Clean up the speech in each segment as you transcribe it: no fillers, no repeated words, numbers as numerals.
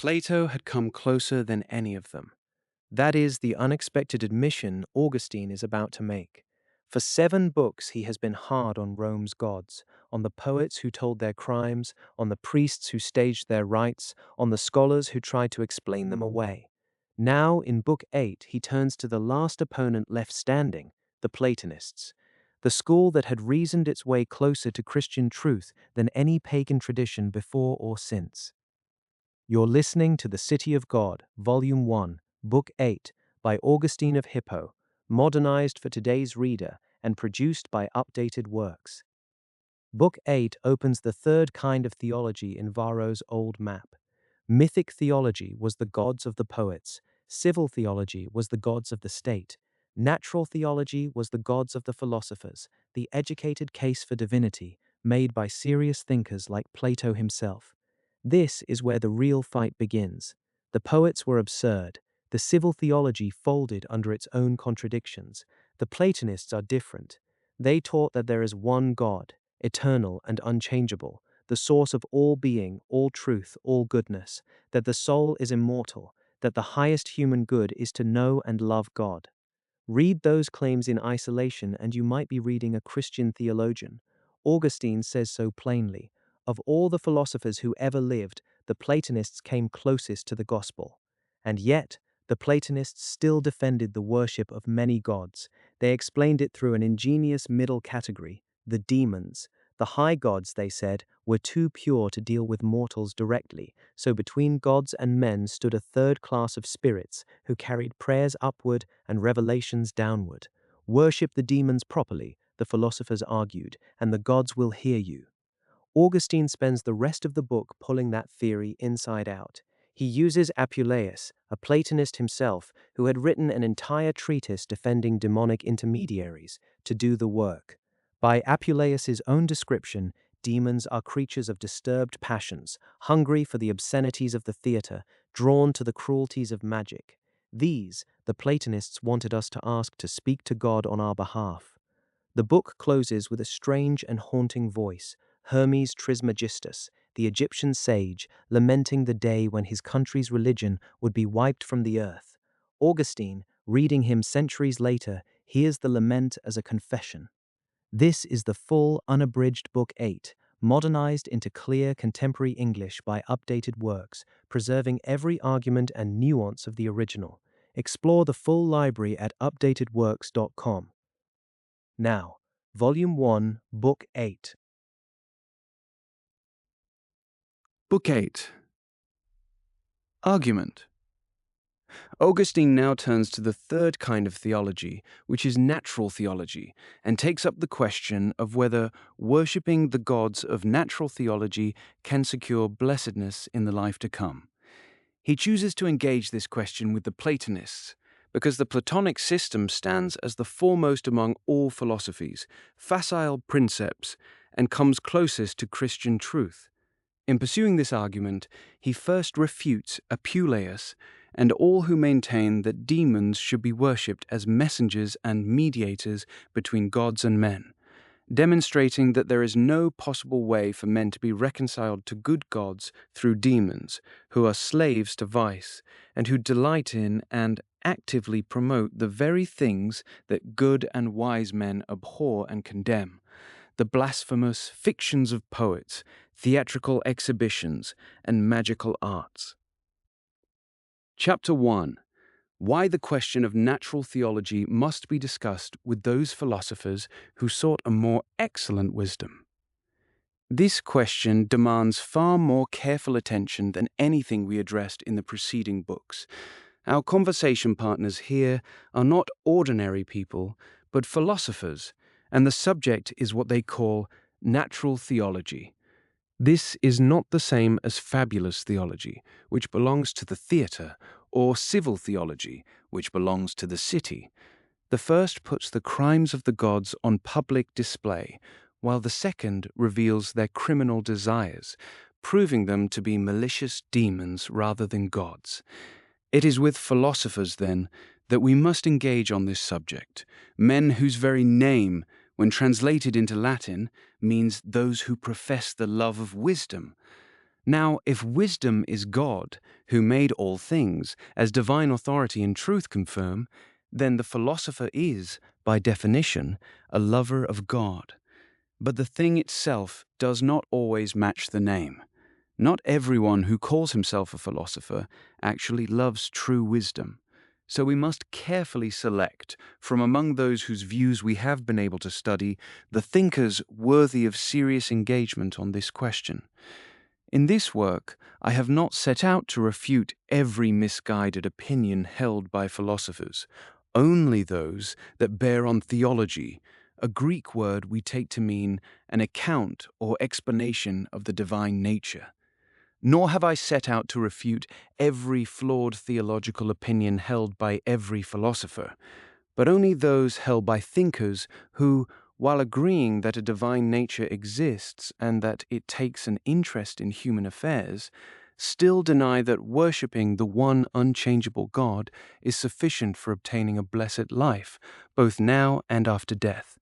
Plato had come closer than any of them. That is the unexpected admission Augustine is about to make. For 7 books, he has been hard on Rome's gods, on the poets who told their crimes, on the priests who staged their rites, on the scholars who tried to explain them away. Now, in Book 8, he turns to the last opponent left standing, the Platonists, the school that had reasoned its way closer to Christian truth than any pagan tradition before or since. You're listening to The City of God, Volume 1, Book 8, by Augustine of Hippo, modernized for today's reader and produced by Updated Works. Book 8 opens the third kind of theology in Varro's old map. Mythic theology was the gods of the poets, civil theology was the gods of the state, natural theology was the gods of the philosophers, the educated case for divinity, made by serious thinkers like Plato himself. This is where the real fight begins. The poets were absurd. The civil theology folded under its own contradictions. The Platonists are different. They taught that there is one God, eternal and unchangeable, the source of all being, all truth, all goodness, that the soul is immortal, that the highest human good is to know and love God. Read those claims in isolation and you might be reading a Christian theologian. Augustine says so plainly. Of all the philosophers who ever lived, the Platonists came closest to the gospel. And yet, the Platonists still defended the worship of many gods. They explained it through an ingenious middle category, the demons. The high gods, they said, were too pure to deal with mortals directly, so between gods and men stood a third class of spirits who carried prayers upward and revelations downward. Worship the demons properly, the philosophers argued, and the gods will hear you. Augustine spends the rest of the book pulling that theory inside out. He uses Apuleius, a Platonist himself, who had written an entire treatise defending demonic intermediaries, to do the work. By Apuleius's own description, demons are creatures of disturbed passions, hungry for the obscenities of the theater, drawn to the cruelties of magic. These, the Platonists wanted us to ask to speak to God on our behalf. The book closes with a strange and haunting voice, Hermes Trismegistus, the Egyptian sage, lamenting the day when his country's religion would be wiped from the earth. Augustine, reading him centuries later, hears the lament as a confession. This is the full, unabridged Book 8, modernized into clear contemporary English by Updated Works, preserving every argument and nuance of the original. Explore the full library at updatedworks.com. Now, Volume 1, Book 8. Book 8. Argument. Augustine now turns to the third kind of theology, which is natural theology, and takes up the question of whether worshipping the gods of natural theology can secure blessedness in the life to come. He chooses to engage this question with the Platonists, because the Platonic system stands as the foremost among all philosophies, facile princeps, and comes closest to Christian truth. In pursuing this argument, he first refutes Apuleius and all who maintain that demons should be worshipped as messengers and mediators between gods and men, demonstrating that there is no possible way for men to be reconciled to good gods through demons, who are slaves to vice, and who delight in and actively promote the very things that good and wise men abhor and condemn: the blasphemous fictions of poets, theatrical exhibitions, and magical arts. Chapter 1. Why the question of natural theology must be discussed with those philosophers who sought a more excellent wisdom. This question demands far more careful attention than anything we addressed in the preceding books. Our conversation partners here are not ordinary people, but philosophers, and the subject is what they call natural theology. This is not the same as fabulous theology, which belongs to the theatre, or civil theology, which belongs to the city. The first puts the crimes of the gods on public display, while the second reveals their criminal desires, proving them to be malicious demons rather than gods. It is with philosophers, then, that we must engage on this subject, men whose very name, when translated into Latin, means those who profess the love of wisdom. Now, if wisdom is God, who made all things, as divine authority and truth confirm, then the philosopher is, by definition, a lover of God. But the thing itself does not always match the name. Not everyone who calls himself a philosopher actually loves true wisdom. So we must carefully select, from among those whose views we have been able to study, the thinkers worthy of serious engagement on this question. In this work, I have not set out to refute every misguided opinion held by philosophers, only those that bear on theology, a Greek word we take to mean an account or explanation of the divine nature. Nor have I set out to refute every flawed theological opinion held by every philosopher, but only those held by thinkers who, while agreeing that a divine nature exists and that it takes an interest in human affairs, still deny that worshipping the one unchangeable God is sufficient for obtaining a blessed life, both now and after death.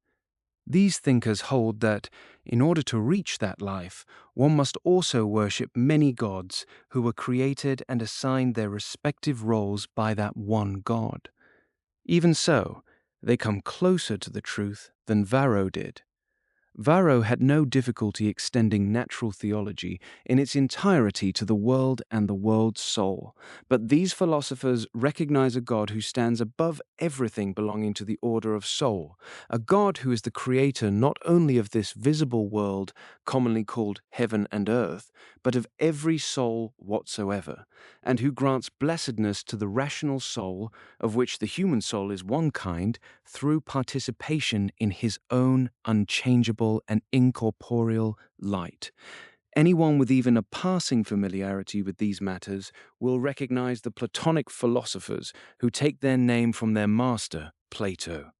These thinkers hold that, in order to reach that life, one must also worship many gods who were created and assigned their respective roles by that one God. Even so, they come closer to the truth than Varro did. Varro had no difficulty extending natural theology in its entirety to the world and the world's soul, but these philosophers recognize a God who stands above everything belonging to the order of soul, a God who is the creator not only of this visible world, commonly called heaven and earth, but of every soul whatsoever, and who grants blessedness to the rational soul, of which the human soul is one kind, through participation in his own unchangeable and incorporeal light. Anyone with even a passing familiarity with these matters will recognize the Platonic philosophers who take their name from their master, Plato.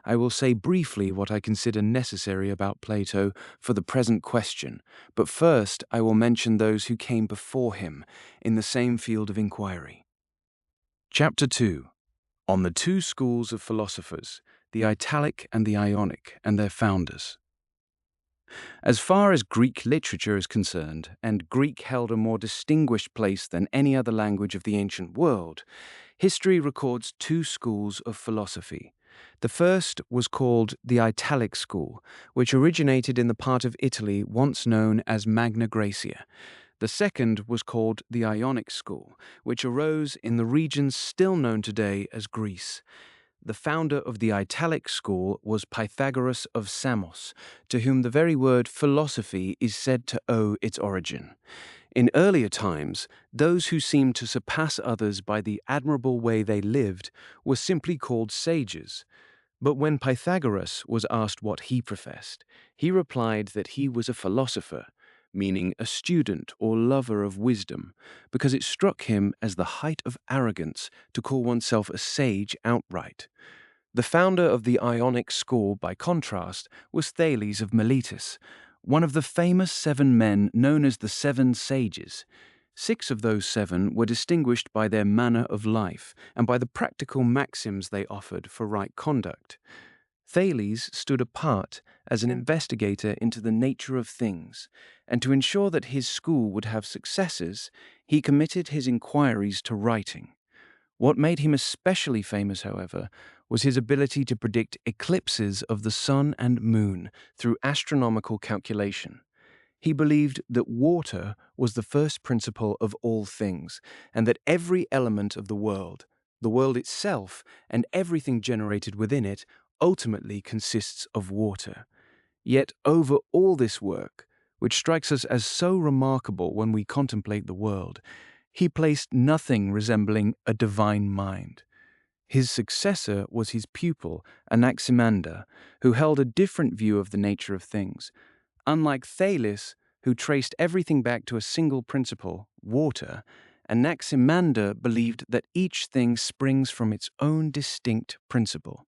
I will say briefly what I consider necessary about Plato for the present question, but first I will mention those who came before him in the same field of inquiry. Chapter 2. On the two schools of philosophers, the Italic and the Ionic, and their founders. As far as Greek literature is concerned, and Greek held a more distinguished place than any other language of the ancient world, history records two schools of philosophy. The first was called the Italic school, which originated in the part of Italy once known as Magna Graecia. The second was called the Ionic school, which arose in the regions still known today as Greece. The founder of the Italic school was Pythagoras of Samos, to whom the very word philosophy is said to owe its origin. In earlier times, those who seemed to surpass others by the admirable way they lived were simply called sages. But when Pythagoras was asked what he professed, he replied that he was a philosopher, meaning a student or lover of wisdom, because it struck him as the height of arrogance to call oneself a sage outright. The founder of the Ionic school, by contrast, was Thales of Miletus, one of the famous 7 men known as the 7 sages. 6 of those 7 were distinguished by their manner of life and by the practical maxims they offered for right conduct. Thales stood apart as an investigator into the nature of things, and to ensure that his school would have successors, he committed his inquiries to writing. What made him especially famous, however, was his ability to predict eclipses of the sun and moon through astronomical calculation. He believed that water was the first principle of all things, and that every element of the world itself, and everything generated within it, ultimately consists of water. Yet over all this work, which strikes us as so remarkable when we contemplate the world, he placed nothing resembling a divine mind. His successor was his pupil, Anaximander, who held a different view of the nature of things. Unlike Thales, who traced everything back to a single principle, water, Anaximander believed that each thing springs from its own distinct principle.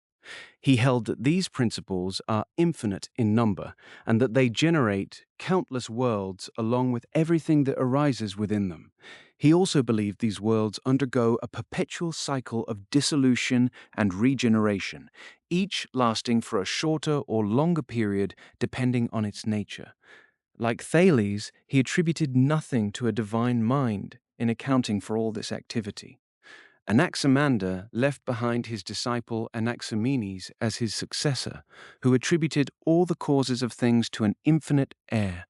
He held that these principles are infinite in number, and that they generate countless worlds along with everything that arises within them. He also believed these worlds undergo a perpetual cycle of dissolution and regeneration, each lasting for a shorter or longer period depending on its nature. Like Thales, he attributed nothing to a divine mind in accounting for all this activity. Anaximander left behind his disciple Anaximenes as his successor, who attributed all the causes of things to an infinite heir.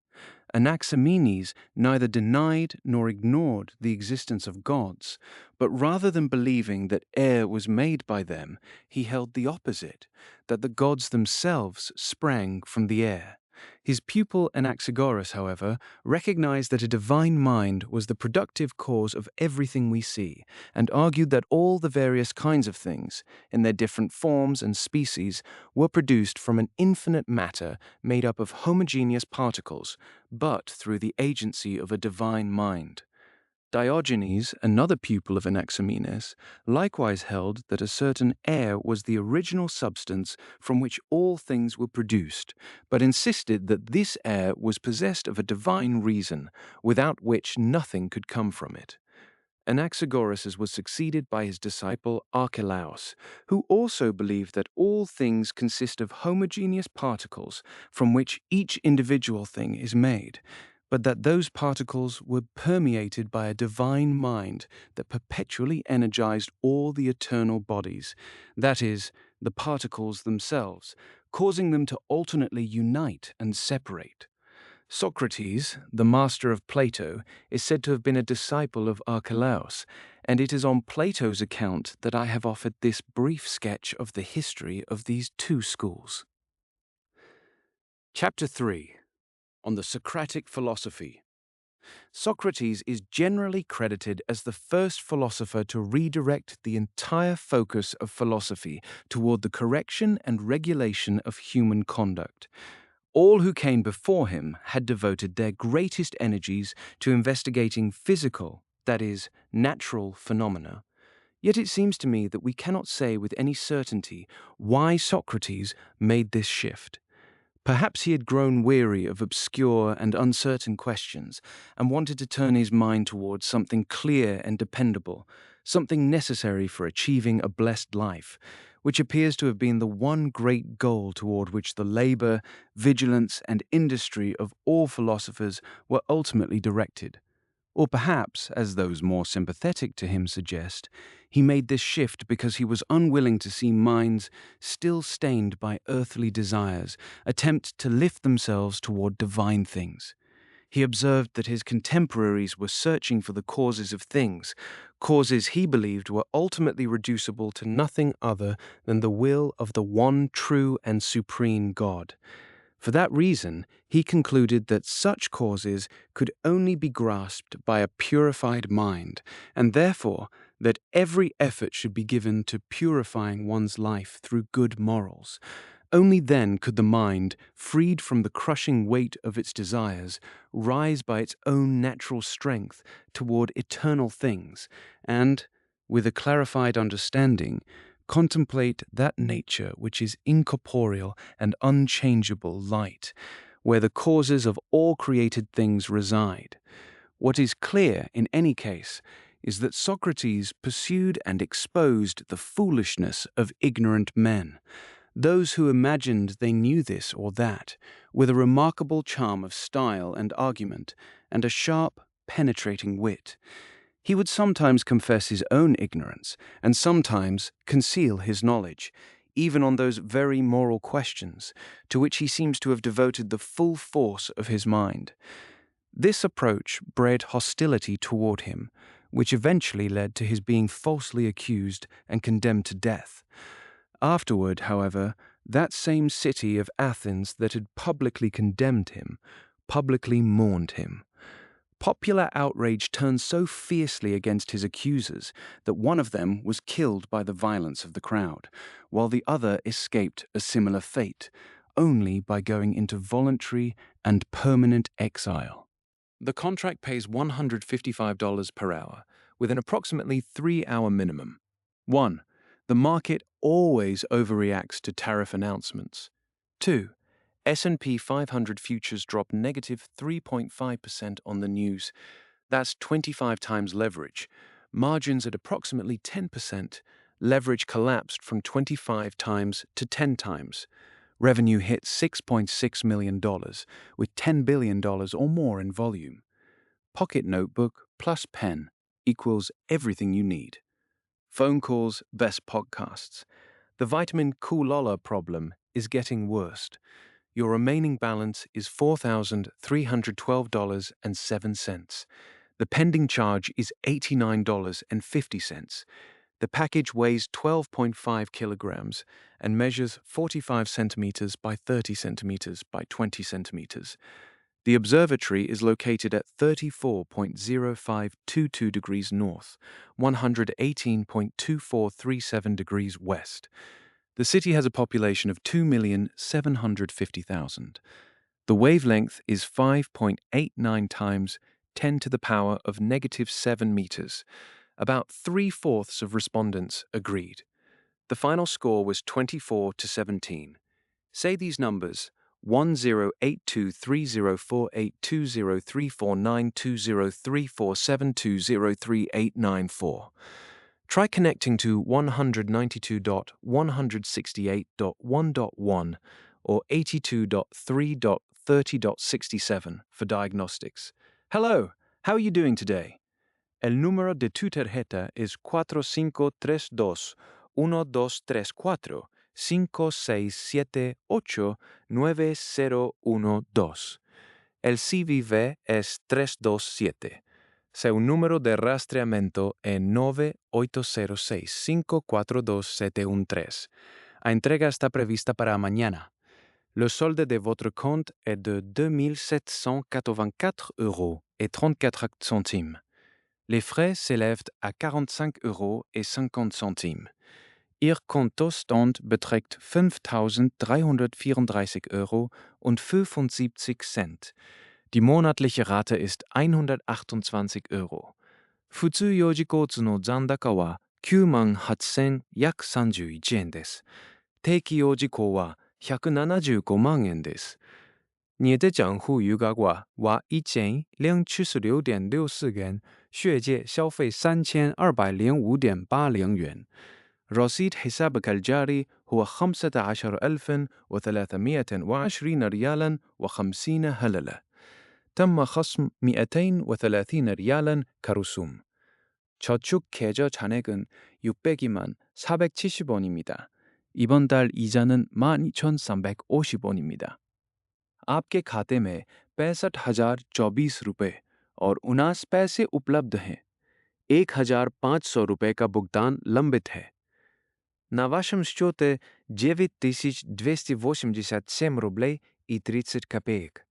Anaximenes neither denied nor ignored the existence of gods, but rather than believing that air was made by them, he held the opposite, that the gods themselves sprang from the air. His pupil Anaxagoras, however, recognized that a divine mind was the productive cause of everything we see, and argued that all the various kinds of things, in their different forms and species, were produced from an infinite matter made up of homogeneous particles, but through the agency of a divine mind. Diogenes, another pupil of Anaximenes, likewise held that a certain air was the original substance from which all things were produced, but insisted that this air was possessed of a divine reason, without which nothing could come from it. Anaxagoras was succeeded by his disciple Apuleius, who also believed that all things consist of homogeneous particles from which each individual thing is made, but that those particles were permeated by a divine mind that perpetually energized all the eternal bodies, that is, the particles themselves, causing them to alternately unite and separate. Socrates, the master of Plato, is said to have been a disciple of Archelaus, and it is on Plato's account that I have offered this brief sketch of the history of these two schools. Chapter 3. On the Socratic Philosophy. Socrates is generally credited as the first philosopher to redirect the entire focus of philosophy toward the correction and regulation of human conduct. All who came before him had devoted their greatest energies to investigating physical, that is, natural phenomena. Yet it seems to me that we cannot say with any certainty why Socrates made this shift. Perhaps he had grown weary of obscure and uncertain questions and wanted to turn his mind towards something clear and dependable, something necessary for achieving a blessed life, which appears to have been the one great goal toward which the labor, vigilance, and industry of all philosophers were ultimately directed. Or perhaps, as those more sympathetic to him suggest, he made this shift because he was unwilling to see minds still stained by earthly desires attempt to lift themselves toward divine things. He observed that his contemporaries were searching for the causes of things, causes he believed were ultimately reducible to nothing other than the will of the one true and supreme God. For that reason, he concluded that such causes could only be grasped by a purified mind, and therefore that every effort should be given to purifying one's life through good morals. Only then could the mind, freed from the crushing weight of its desires, rise by its own natural strength toward eternal things, and, with a clarified understanding, contemplate that nature which is incorporeal and unchangeable light, where the causes of all created things reside. What is clear, in any case, is that Socrates pursued and exposed the foolishness of ignorant men, those who imagined they knew this or that, with a remarkable charm of style and argument, and a sharp, penetrating wit. He would sometimes confess his own ignorance, and sometimes conceal his knowledge, even on those very moral questions, to which he seems to have devoted the full force of his mind. This approach bred hostility toward him, which eventually led to his being falsely accused and condemned to death. Afterward, however, that same city of Athens that had publicly condemned him, publicly mourned him. Popular outrage turned so fiercely against his accusers that one of them was killed by the violence of the crowd, while the other escaped a similar fate, only by going into voluntary and permanent exile. The contract pays $155 per hour, with an approximately 3-hour minimum. 1. The market always overreacts to tariff announcements. 2. S&P 500 futures drop negative 3.5% on the news. That's 25 times leverage. Margins at approximately 10%. Leverage collapsed from 25 times to 10 times. Revenue hit $6.6 million, with $10 billion or more in volume. Pocket notebook plus pen equals everything you need. Phone calls, best podcasts. The vitamin Coololla problem is getting worse. Your remaining balance is $4,312.07. The pending charge is $89.50. The package weighs 12.5 kilograms and measures 45 centimeters by 30 centimeters by 20 centimeters. The observatory is located at 34.0522 degrees north, 118.2437 degrees west. The city has a population of 2,750,000. The wavelength is 5.89 times 10 to the power of -7 meters. About 3/4 of respondents agreed. The final score was 24-17. Say these numbers: 108230482034920347203894. Try connecting to 192.168.1.1 or 82.3.30.67 for diagnostics. Hello, how are you doing today? El número de tu tarjeta es 4532-1234-5678-9012. El CVV es 327. Seu número de rastreamiento es 9806-542-713. La entrega está prevista para mañana. Le solde de votre compte est de 2 784 € et 34 centimes. Les frais s'élèvent à 45 € et 50 centimes. Ihr Kontostand beträgt 5.334 € und 75 Cent. Die monatliche Rate ist 128 €. 普通用事交通の残高は98,000約31円です。定期用事項は175万円です。你的账户余额为1076.64元，血界消费3205.80元。رصيد حسابك الجاري هو 15,320 ريالا و50 هللة. تم خصم 230 ريالا كرسوم. 저축 계좌 잔액은 602만 470원입니다. 이번 달 이자는 12,350원입니다. आपके खाते में 65,024 रुपये और 79 पैसे उपलब्ध हैं। 1,500 रुपये का भुगतान लंबित है. На вашем счете 9287 рублей и 30 копеек.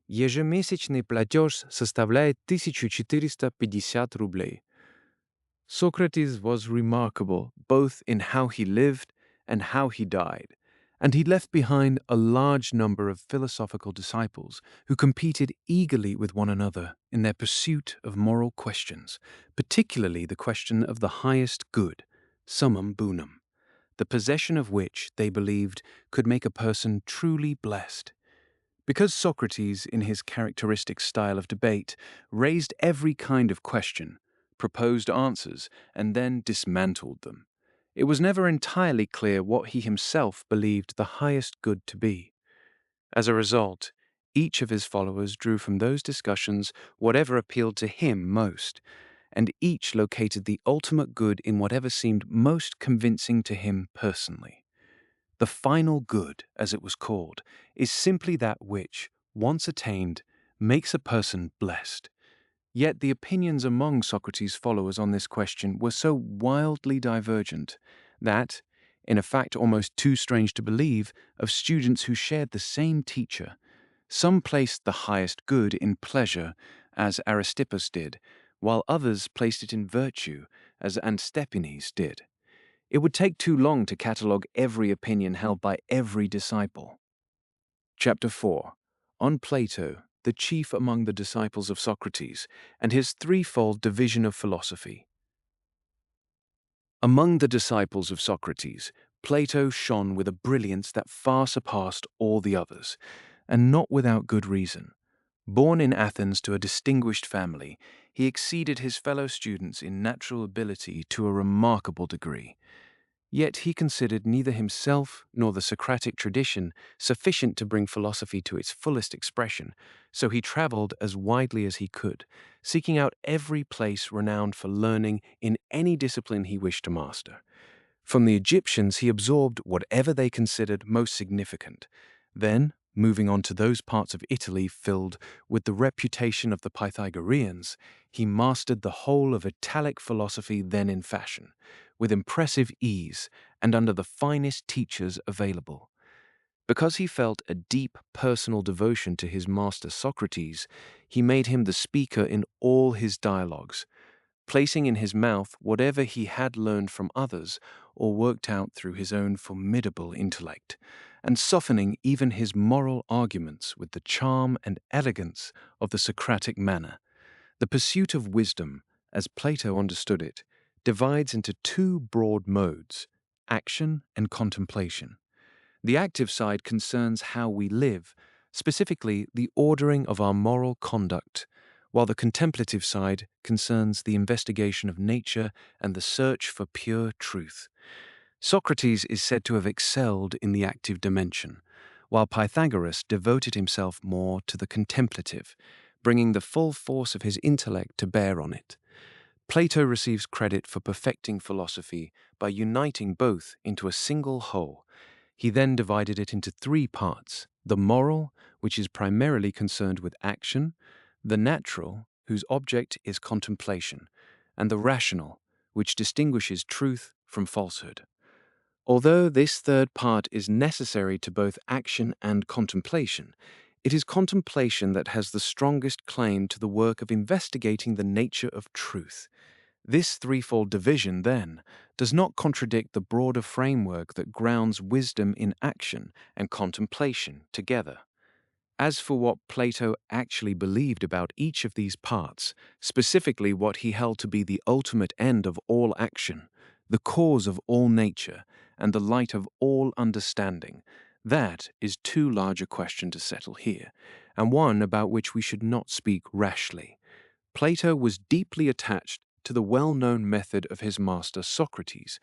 Ежемесячный платеж составляет 1450 рублей. Socrates was remarkable both in how he lived and how he died, and he left behind a large number of philosophical disciples who competed eagerly with one another in their pursuit of moral questions, particularly the question of the highest good, summum bonum, the possession of which they believed could make a person truly blessed. Because Socrates, in his characteristic style of debate, raised every kind of question, proposed answers, and then dismantled them, it was never entirely clear what he himself believed the highest good to be. As a result, each of his followers drew from those discussions whatever appealed to him most, and each located the ultimate good in whatever seemed most convincing to him personally. The final good, as it was called, is simply that which, once attained, makes a person blessed. Yet the opinions among Socrates' followers on this question were so wildly divergent that, in a fact almost too strange to believe, of students who shared the same teacher, some placed the highest good in pleasure, as Aristippus did, while others placed it in virtue, as Antistepanes did. It would take too long to catalogue every opinion held by every disciple. Chapter 4. On Plato, the chief among the disciples of Socrates, and his threefold division of philosophy. Among the disciples of Socrates, Plato shone with a brilliance that far surpassed all the others, and not without good reason. Born in Athens to a distinguished family, he exceeded his fellow students in natural ability to a remarkable degree. Yet he considered neither himself nor the Socratic tradition sufficient to bring philosophy to its fullest expression, so he traveled as widely as he could, seeking out every place renowned for learning in any discipline he wished to master. From the Egyptians, he absorbed whatever they considered most significant. Then, moving on to those parts of Italy filled with the reputation of the Pythagoreans, he mastered the whole of Italic philosophy then in fashion, with impressive ease and under the finest teachers available. Because he felt a deep personal devotion to his master Socrates, he made him the speaker in all his dialogues, placing in his mouth whatever he had learned from others or worked out through his own formidable intellect, and softening even his moral arguments with the charm and elegance of the Socratic manner. The pursuit of wisdom, as Plato understood it, divides into two broad modes: action and contemplation. The active side concerns how we live, specifically the ordering of our moral conduct, while the contemplative side concerns the investigation of nature and the search for pure truth. Socrates is said to have excelled in the active dimension, while Pythagoras devoted himself more to the contemplative, bringing the full force of his intellect to bear on it. Plato receives credit for perfecting philosophy by uniting both into a single whole. He then divided it into three parts: the moral, which is primarily concerned with action; the natural, whose object is contemplation; and the rational, which distinguishes truth from falsehood. Although this third part is necessary to both action and contemplation, it is contemplation that has the strongest claim to the work of investigating the nature of truth. This threefold division, then, does not contradict the broader framework that grounds wisdom in action and contemplation together. As for what Plato actually believed about each of these parts, specifically what he held to be the ultimate end of all action, the cause of all nature, and the light of all understanding, that is too large a question to settle here, and one about which we should not speak rashly. Plato was deeply attached to the well-known method of his master Socrates,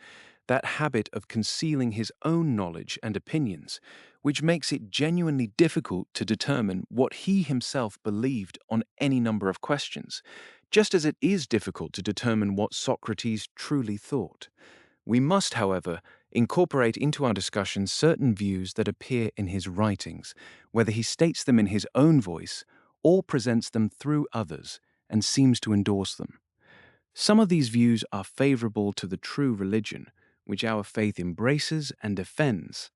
that habit of concealing his own knowledge and opinions, which makes it genuinely difficult to determine what he himself believed on any number of questions, just as it is difficult to determine what Socrates truly thought. We must, however, incorporate into our discussion certain views that appear in his writings, whether he states them in his own voice or presents them through others and seems to endorse them. Some of these views are favorable to the true religion, which our faith embraces and defends.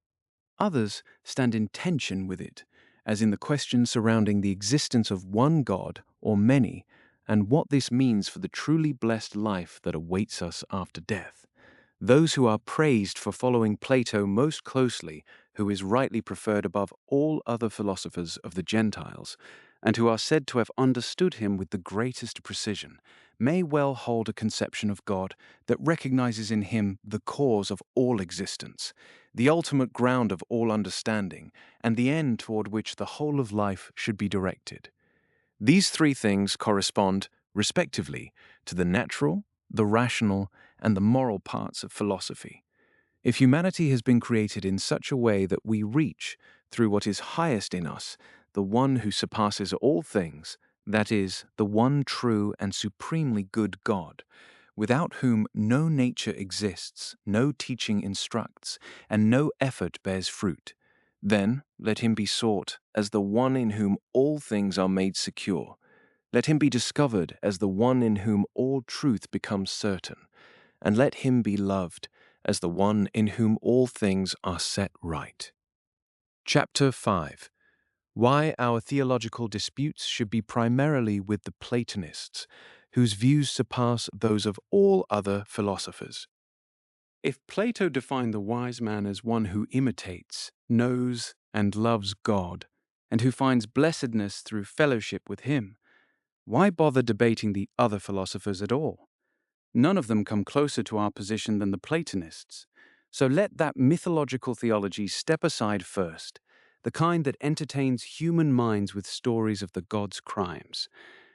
Others stand in tension with it, as in the question surrounding the existence of one God or many, and what this means for the truly blessed life that awaits us after death. Those who are praised for following Plato most closely, who is rightly preferred above all other philosophers of the Gentiles, and who are said to have understood him with the greatest precision, may well hold a conception of God that recognizes in him the cause of all existence, the ultimate ground of all understanding, and the end toward which the whole of life should be directed. These three things correspond, respectively, to the natural, the rational, and the moral parts of philosophy. If humanity has been created in such a way that we reach, through what is highest in us, the one who surpasses all things, that is, the one true and supremely good God, without whom no nature exists, no teaching instructs, and no effort bears fruit, then let him be sought as the one in whom all things are made secure. Let him be discovered as the one in whom all truth becomes certain, and let him be loved as the one in whom all things are set right. Chapter 5. Why our theological disputes should be primarily with the Platonists, whose views surpass those of all other philosophers. If Plato defined the wise man as one who imitates, knows, and loves God, and who finds blessedness through fellowship with him, why bother debating the other philosophers at all? None of them come closer to our position than the Platonists. So let that mythological theology step aside first, the kind that entertains human minds with stories of the gods' crimes.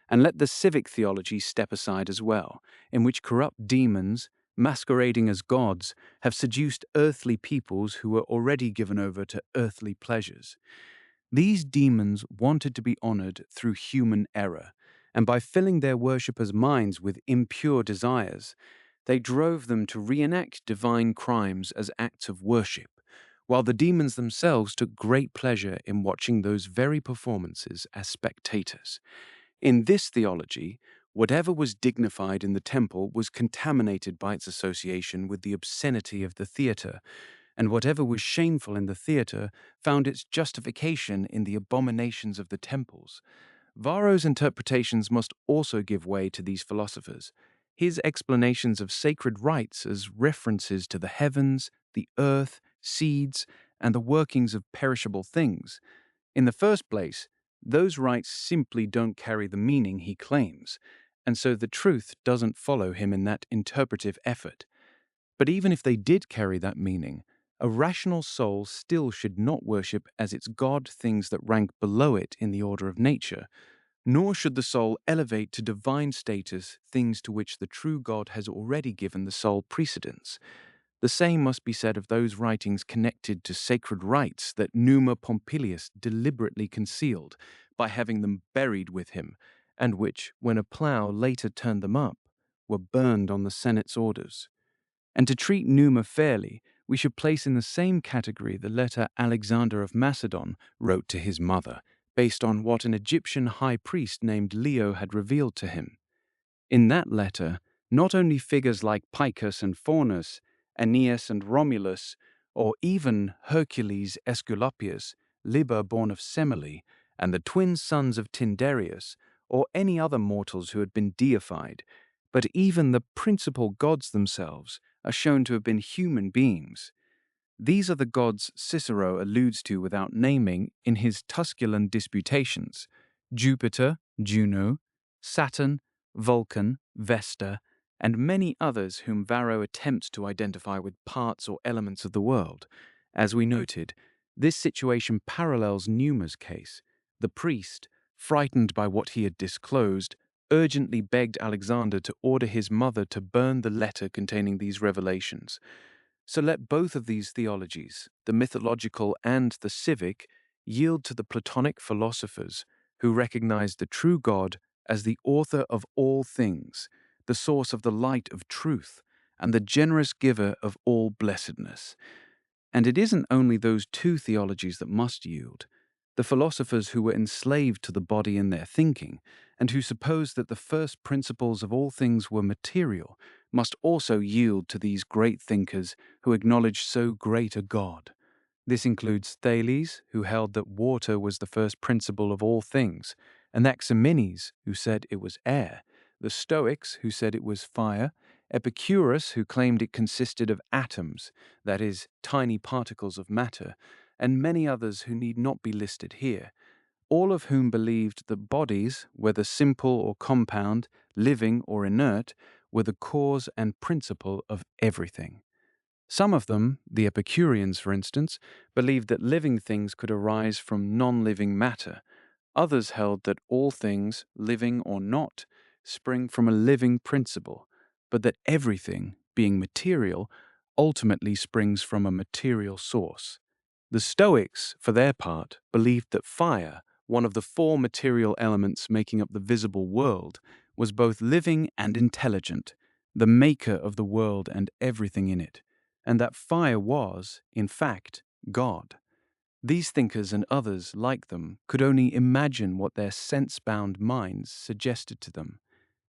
And let the civic theology step aside as well, in which corrupt demons, masquerading as gods, have seduced earthly peoples who were already given over to earthly pleasures. These demons wanted to be honored through human error, and by filling their worshippers' minds with impure desires, they drove them to reenact divine crimes as acts of worship, while the demons themselves took great pleasure in watching those very performances as spectators. In this theology, whatever was dignified in the temple was contaminated by its association with the obscenity of the theatre, and whatever was shameful in the theatre found its justification in the abominations of the temples. Varro's interpretations must also give way to these philosophers. His explanations of sacred rites as references to the heavens, the earth, seeds, and the workings of perishable things. In the first place, those rites simply don't carry the meaning he claims, and so the truth doesn't follow him in that interpretive effort. But even if they did carry that meaning, a rational soul still should not worship as its God things that rank below it in the order of nature, nor should the soul elevate to divine status things to which the true God has already given the soul precedence. The same must be said of those writings connected to sacred rites that Numa Pompilius deliberately concealed by having them buried with him, and which, when a plough later turned them up, were burned on the Senate's orders. And to treat Numa fairly, we should place in the same category the letter Alexander of Macedon wrote to his mother, based on what an Egyptian high priest named Leo had revealed to him. In that letter, not only figures like Picus and Faunus, Aeneas and Romulus, or even Hercules Aesculapius, Liber born of Semele, and the twin sons of Tyndareus, or any other mortals who had been deified, but even the principal gods themselves are shown to have been human beings. These are the gods Cicero alludes to without naming in his Tusculan Disputations: Jupiter, Juno, Saturn, Vulcan, Vesta, and many others whom Varro attempts to identify with parts or elements of the world. As we noted, this situation parallels Numa's case. The priest, frightened by what he had disclosed, urgently begged Alexander to order his mother to burn the letter containing these revelations. So let both of these theologies, the mythological and the civic, yield to the Platonic philosophers who recognize the true God as the author of all things, the source of the light of truth, and the generous giver of all blessedness. And it isn't only those two theologies that must yield. The philosophers who were enslaved to the body in their thinking, and who supposed that the first principles of all things were material, must also yield to these great thinkers who acknowledge so great a God. This includes Thales, who held that water was the first principle of all things, Anaximenes, who said it was air, the Stoics, who said it was fire, Epicurus, who claimed it consisted of atoms, that is, tiny particles of matter, and many others who need not be listed here, all of whom believed that bodies, whether simple or compound, living or inert, were the cause and principle of everything. Some of them, the Epicureans for instance, believed that living things could arise from non-living matter. Others held that all things, living or not, spring from a living principle, but that everything, being material, ultimately springs from a material source. The Stoics, for their part, believed that fire, one of the four material elements making up the visible world, was both living and intelligent, the maker of the world and everything in it, and that fire was, in fact, God. These thinkers and others like them could only imagine what their sense-bound minds suggested to them,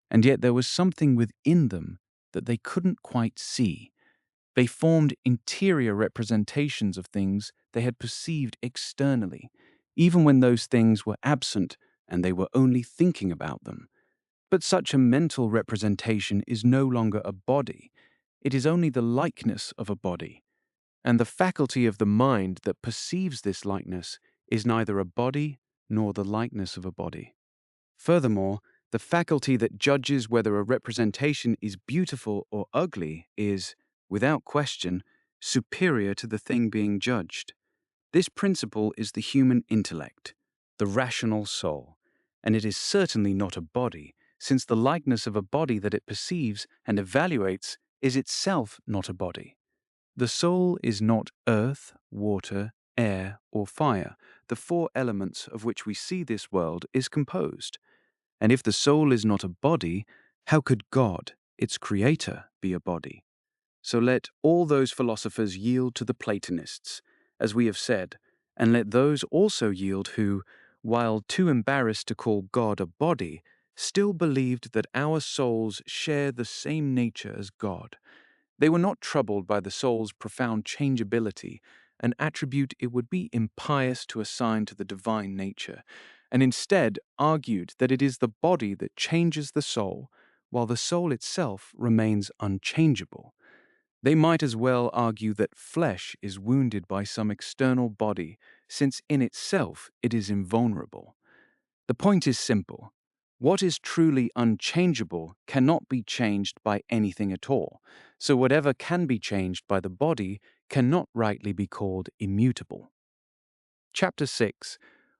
and yet there was something within them that they couldn't quite see. They formed interior representations of things they had perceived externally, even when those things were absent and they were only thinking about them. But such a mental representation is no longer a body. It is only the likeness of a body. And the faculty of the mind that perceives this likeness is neither a body nor the likeness of a body. Furthermore, the faculty that judges whether a representation is beautiful or ugly is, without question, superior to the thing being judged. This principle is the human intellect, the rational soul, and it is certainly not a body, since the likeness of a body that it perceives and evaluates is itself not a body. The soul is not earth, water, air, or fire, the four elements of which we see this world is composed. And if the soul is not a body, how could God, its creator, be a body? So let all those philosophers yield to the Platonists, as we have said, and let those also yield who, while too embarrassed to call God a body, still believed that our souls share the same nature as God. They were not troubled by the soul's profound changeability, an attribute it would be impious to assign to the divine nature, and instead argued that it is the body that changes the soul, while the soul itself remains unchangeable. They might as well argue that flesh is wounded by some external body, since in itself it is invulnerable. The point is simple. What is truly unchangeable cannot be changed by anything at all, so whatever can be changed by the body cannot rightly be called immutable. Chapter 6.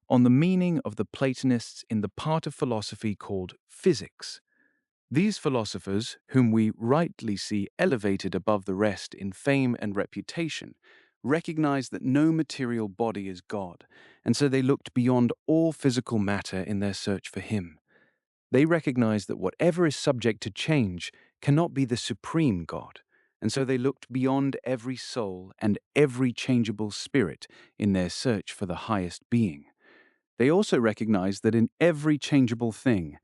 On the meaning of the Platonists in the part of philosophy called physics. These philosophers, whom we rightly see elevated above the rest in fame and reputation, recognize that no material body is God, and so they looked beyond all physical matter in their search for Him. They recognize that whatever is subject to change cannot be the supreme God, and so they looked beyond every soul and every changeable spirit in their search for the highest being. They also recognize that in every changeable thing,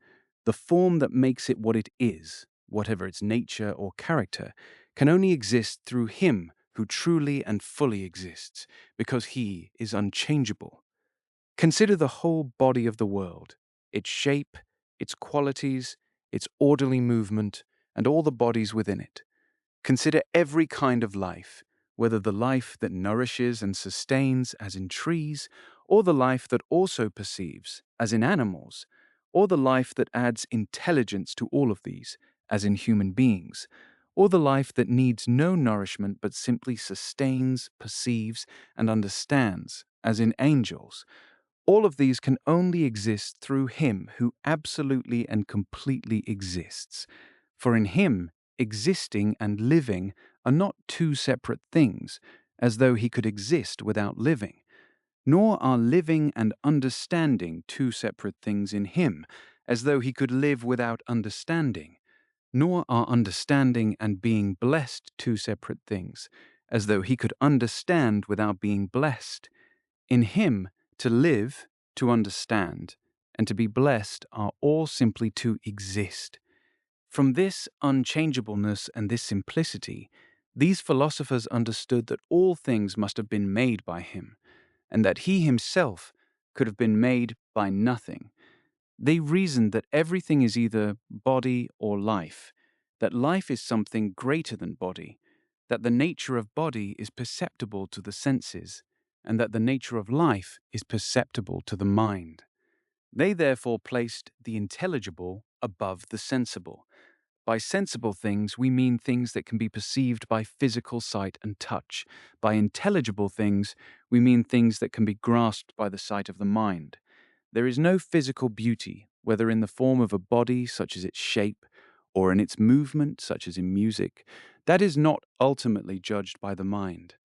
the form that makes it what it is, whatever its nature or character, can only exist through Him who truly and fully exists, because He is unchangeable. Consider the whole body of the world, its shape, its qualities, its orderly movement, and all the bodies within it. Consider every kind of life, whether the life that nourishes and sustains, as in trees, or the life that also perceives, as in animals, or the life that adds intelligence to all of these, as in human beings, or the life that needs no nourishment but simply sustains, perceives, and understands, as in angels. All of these can only exist through Him who absolutely and completely exists. For in Him, existing and living are not two separate things, as though He could exist without living. Nor are living and understanding two separate things in Him, as though He could live without understanding. Nor are understanding and being blessed two separate things, as though He could understand without being blessed. In Him, to live, to understand, and to be blessed are all simply to exist. From this unchangeableness and this simplicity, these philosophers understood that all things must have been made by Him, and that He Himself could have been made by nothing. They reasoned that everything is either body or life, that life is something greater than body, that the nature of body is perceptible to the senses, and that the nature of life is perceptible to the mind. They therefore placed the intelligible above the sensible. By sensible things, we mean things that can be perceived by physical sight and touch. By intelligible things, we mean things that can be grasped by the sight of the mind. There is no physical beauty, whether in the form of a body, such as its shape, or in its movement, such as in music, that is not ultimately judged by the mind.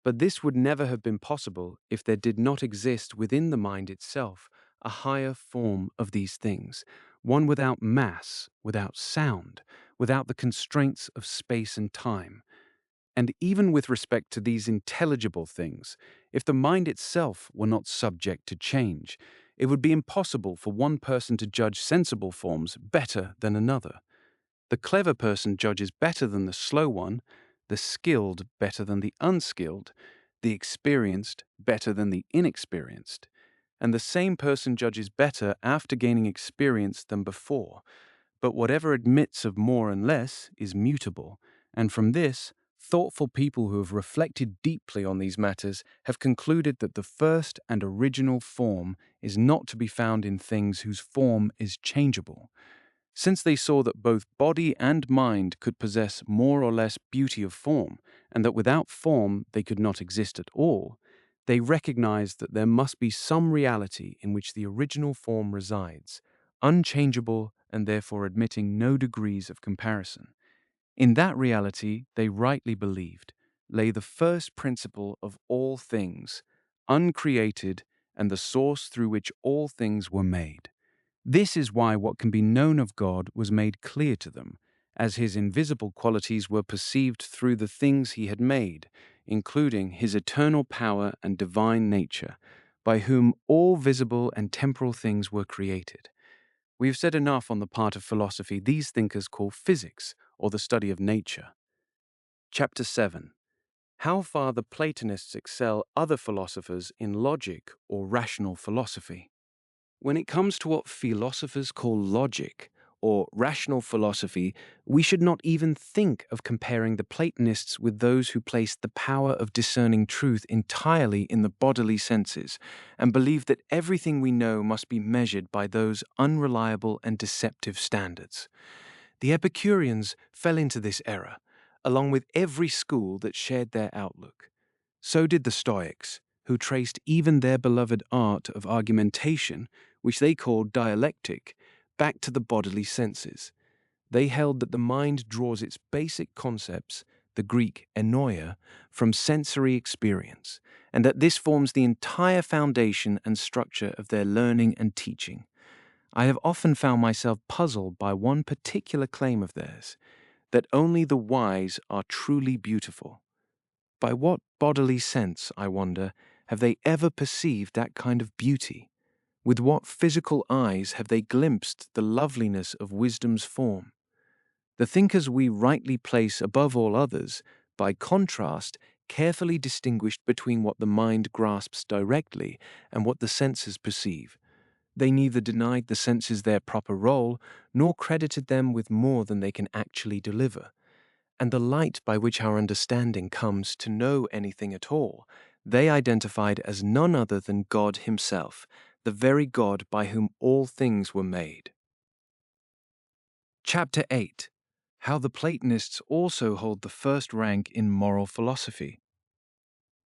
But this would never have been possible if there did not exist within the mind itself a higher form of these things, one without mass, without sound, without the constraints of space and time. And even with respect to these intelligible things, if the mind itself were not subject to change, it would be impossible for one person to judge sensible forms better than another. The clever person judges better than the slow one, the skilled better than the unskilled, the experienced better than the inexperienced, and the same person judges better after gaining experience than before. But whatever admits of more and less is mutable, and from this, thoughtful people who have reflected deeply on these matters have concluded that the first and original form is not to be found in things whose form is changeable. Since they saw that both body and mind could possess more or less beauty of form, and that without form they could not exist at all, they recognized that there must be some reality in which the original form resides, unchangeable and therefore admitting no degrees of comparison. In that reality, they rightly believed, lay the first principle of all things, uncreated and the source through which all things were made. This is why what can be known of God was made clear to them, as his invisible qualities were perceived through the things he had made, including his eternal power and divine nature, by whom all visible and temporal things were created. We have said enough on the part of philosophy these thinkers call physics, or the study of nature. Chapter 7. How far the Platonists excel other philosophers in logic or rational philosophy. When it comes to what philosophers call logic or rational philosophy, we should not even think of comparing the Platonists with those who placed the power of discerning truth entirely in the bodily senses and believe that everything we know must be measured by those unreliable and deceptive standards. The Epicureans fell into this error, along with every school that shared their outlook. So did the Stoics, who traced even their beloved art of argumentation, which they called dialectic, back to the bodily senses. They held that the mind draws its basic concepts, the Greek enoia, from sensory experience, and that this forms the entire foundation and structure of their learning and teaching. I have often found myself puzzled by one particular claim of theirs, that only the wise are truly beautiful. By what bodily sense, I wonder, have they ever perceived that kind of beauty? With what physical eyes have they glimpsed the loveliness of wisdom's form? The thinkers we rightly place above all others, by contrast, carefully distinguished between what the mind grasps directly and what the senses perceive. They neither denied the senses their proper role, nor credited them with more than they can actually deliver. And the light by which our understanding comes to know anything at all, they identified as none other than God himself, the very God by whom all things were made. Chapter 8. How the Platonists also hold the first rank in moral philosophy.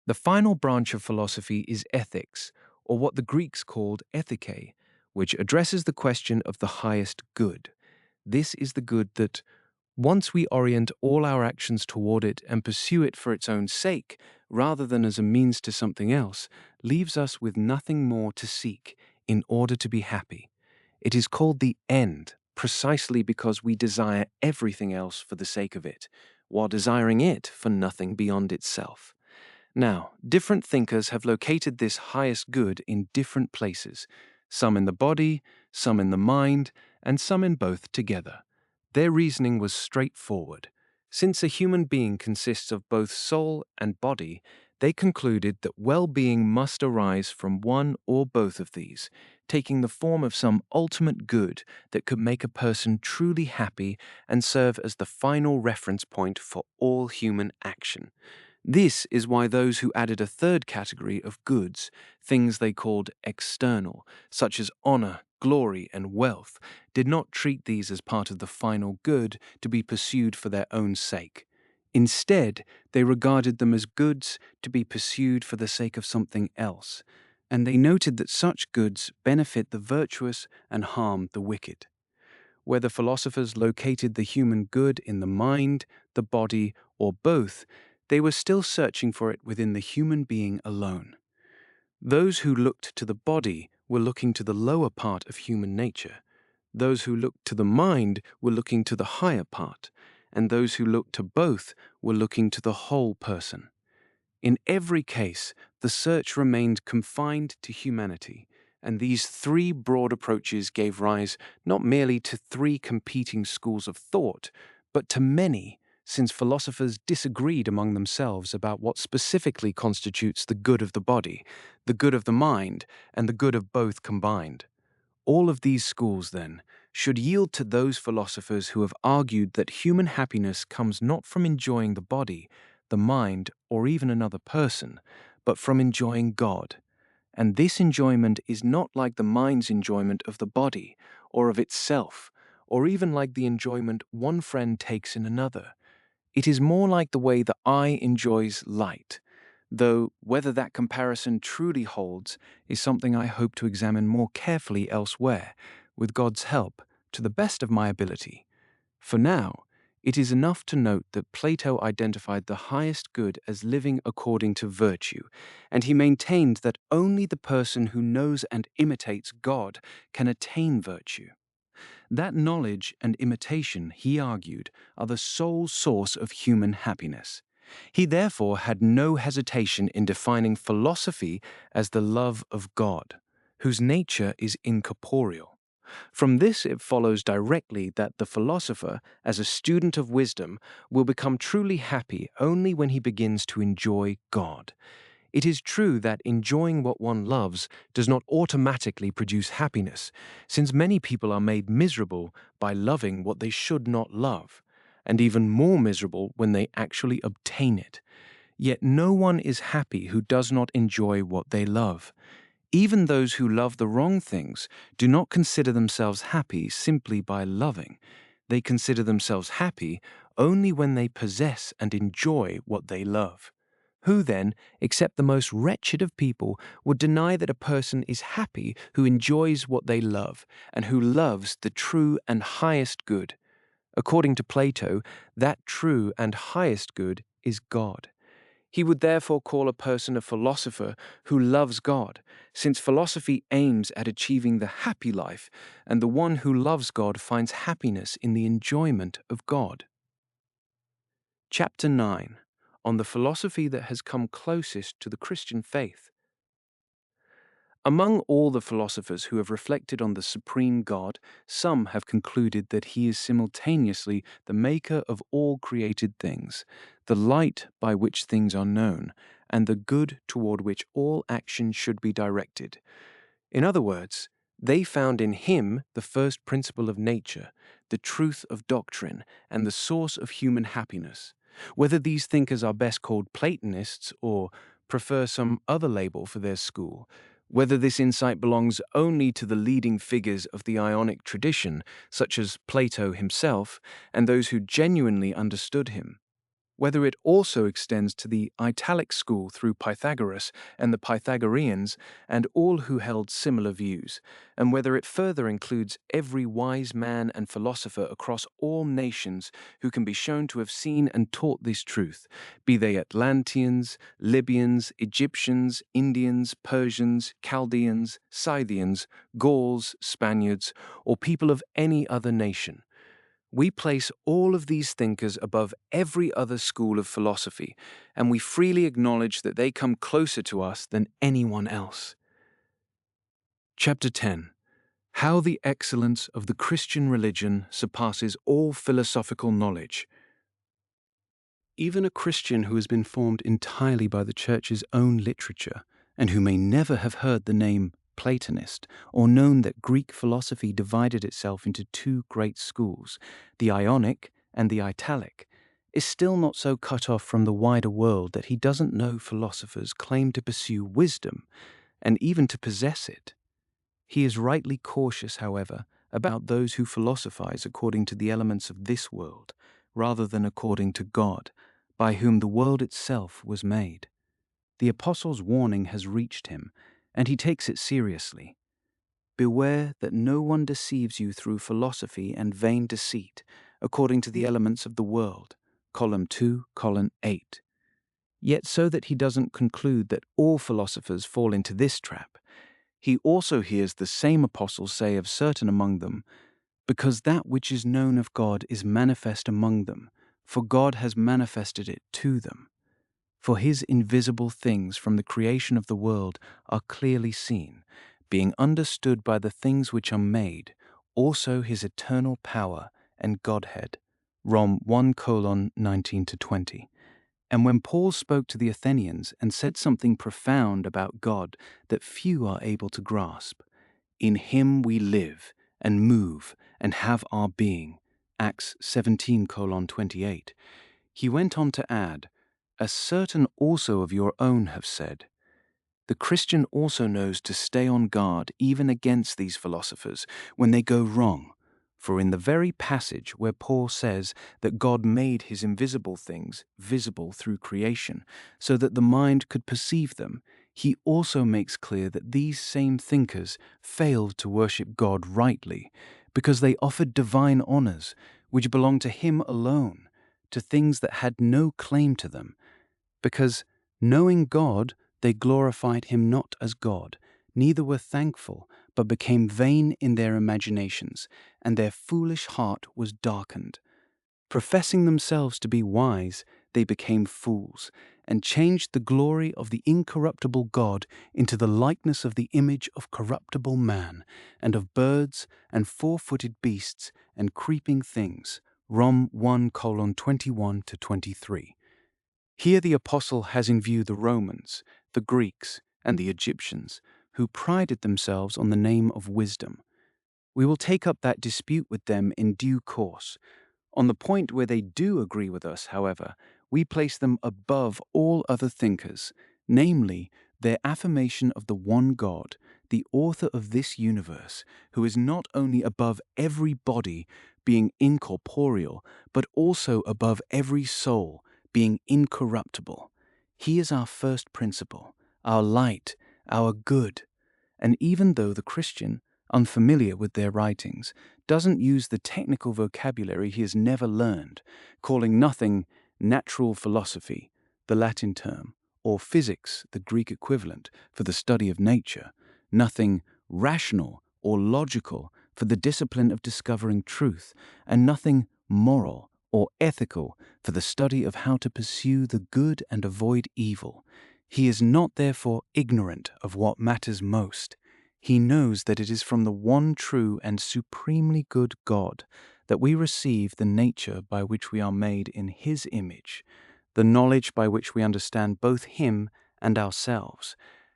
The final branch of philosophy is ethics, or what the Greeks called ethike, which addresses the question of the highest good. This is the good that, once we orient all our actions toward it and pursue it for its own sake, rather than as a means to something else, leaves us with nothing more to seek in order to be happy. It is called the end, precisely because we desire everything else for the sake of it, while desiring it for nothing beyond itself. Now, different thinkers have located this highest good in different places, some in the body, some in the mind, and some in both together. Their reasoning was straightforward. Since a human being consists of both soul and body, they concluded that well-being must arise from one or both of these, taking the form of some ultimate good that could make a person truly happy and serve as the final reference point for all human action. This is why those who added a third category of goods, things they called external, such as honor, glory, and wealth, did not treat these as part of the final good to be pursued for their own sake. Instead, they regarded them as goods to be pursued for the sake of something else, and they noted that such goods benefit the virtuous and harm the wicked. Whether philosophers located the human good in the mind, the body, or both, they were still searching for it within the human being alone. Those who looked to the body were looking to the lower part of human nature. Those who looked to the mind were looking to the higher part, and those who looked to both were looking to the whole person. In every case, the search remained confined to humanity, and these three broad approaches gave rise not merely to three competing schools of thought, but to many, since philosophers disagreed among themselves about what specifically constitutes the good of the body, the good of the mind, and the good of both combined. All of these schools, then, should yield to those philosophers who have argued that human happiness comes not from enjoying the body, the mind, or even another person, but from enjoying God. And this enjoyment is not like the mind's enjoyment of the body, or of itself, or even like the enjoyment one friend takes in another. It is more like the way the eye enjoys light, though whether that comparison truly holds is something I hope to examine more carefully elsewhere, with God's help, to the best of my ability. For now, It is enough to note that Plato identified the highest good as living according to virtue, and he maintained that only the person who knows and imitates God can attain virtue. That knowledge and imitation, he argued, are the sole source of human happiness. He therefore had no hesitation in defining philosophy as the love of God, whose nature is incorporeal. From this, it follows directly that the philosopher, as a student of wisdom, will become truly happy only when he begins to enjoy God. It is true that enjoying what one loves does not automatically produce happiness, since many people are made miserable by loving what they should not love, and even more miserable when they actually obtain it. Yet no one is happy who does not enjoy what they love. Even those who love the wrong things do not consider themselves happy simply by loving. They consider themselves happy only when they possess and enjoy what they love. Who then, except the most wretched of people, would deny that a person is happy who enjoys what they love and who loves the true and highest good? According to Plato, that true and highest good is God. He would therefore call a person a philosopher who loves God, since philosophy aims at achieving the happy life, and the one who loves God finds happiness in the enjoyment of God. Chapter 9. On the philosophy that has come closest to the Christian faith. Among all the philosophers who have reflected on the supreme God, some have concluded that he is simultaneously the maker of all created things, the light by which things are known, and the good toward which all action should be directed. In other words, they found in him the first principle of nature, the truth of doctrine, and the source of human happiness. Whether these thinkers are best called Platonists or prefer some other label for their school, whether this insight belongs only to the leading figures of the Ionic tradition, such as Plato himself, and those who genuinely understood him, whether it also extends to the Italic school through Pythagoras and the Pythagoreans and all who held similar views, and whether it further includes every wise man and philosopher across all nations who can be shown to have seen and taught this truth, be they Atlanteans, Libyans, Egyptians, Indians, Persians, Chaldeans, Scythians, Gauls, Spaniards, or people of any other nation. We place all of these thinkers above every other school of philosophy, and we freely acknowledge that they come closer to us than anyone else. Chapter 10. How the excellence of the Christian religion surpasses all philosophical knowledge. Even a Christian who has been formed entirely by the Church's own literature, and who may never have heard the name Platonist, or known that Greek philosophy divided itself into two great schools, the Ionic and the Italic, is still not so cut off from the wider world that he doesn't know philosophers claim to pursue wisdom, and even to possess it. He is rightly cautious, however, about those who philosophize according to the elements of this world, rather than according to God, by whom the world itself was made. The Apostle's warning has reached him, and he takes it seriously. Beware that no one deceives you through philosophy and vain deceit, according to the elements of the world. Column 2, column 8. Yet so that he doesn't conclude that all philosophers fall into this trap, he also hears the same apostle say of certain among them, because that which is known of God is manifest among them, for God has manifested it to them. For his invisible things from the creation of the world are clearly seen, being understood by the things which are made, also his eternal power and Godhead. Rom 1:19-20. And when Paul spoke to the Athenians and said something profound about God that few are able to grasp, in him we live and move and have our being, Acts 17:28, he went on to add, as certain also of your own have said. The Christian also knows to stay on guard even against these philosophers when they go wrong, for in the very passage where Paul says that God made his invisible things visible through creation, so that the mind could perceive them, he also makes clear that these same thinkers failed to worship God rightly, because they offered divine honors, which belonged to him alone, to things that had no claim to them, because, knowing God, they glorified him not as God, neither were thankful, but became vain in their imaginations, and their foolish heart was darkened. Professing themselves to be wise, they became fools, and changed the glory of the incorruptible God into the likeness of the image of corruptible man, and of birds, and four-footed beasts, and creeping things. Rom 1:21-23. Here the apostle has in view the Romans, the Greeks, and the Egyptians, who prided themselves on the name of wisdom. We will take up that dispute with them in due course. On the point where they do agree with us, however, we place them above all other thinkers, namely, their affirmation of the one God, the author of this universe, who is not only above every body, being incorporeal, but also above every soul, being incorruptible. He is our first principle, our light, our good. And even though the Christian, unfamiliar with their writings, doesn't use the technical vocabulary he has never learned, calling nothing natural philosophy, the Latin term, or physics, the Greek equivalent, for the study of nature, nothing rational or logical for the discipline of discovering truth, and nothing moral or ethical for the study of how to pursue the good and avoid evil. He is not therefore ignorant of what matters most. He knows that it is from the one true and supremely good God that we receive the nature by which we are made in His image, the knowledge by which we understand both Him and ourselves,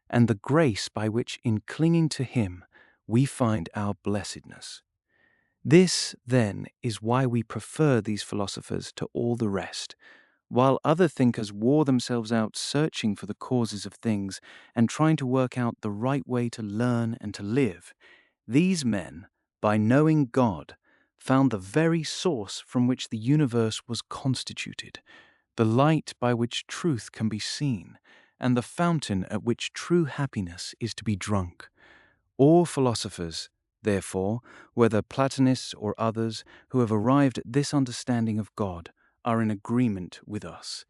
and the grace by which, in clinging to Him, we find our blessedness. This, then, is why we prefer these philosophers to all the rest. While other thinkers wore themselves out searching for the causes of things and trying to work out the right way to learn and to live, these men, by knowing God, found the very source from which the universe was constituted, the light by which truth can be seen, and the fountain at which true happiness is to be drunk. All philosophers, therefore, whether Platonists or others who have arrived at this understanding of God, are in agreement with us.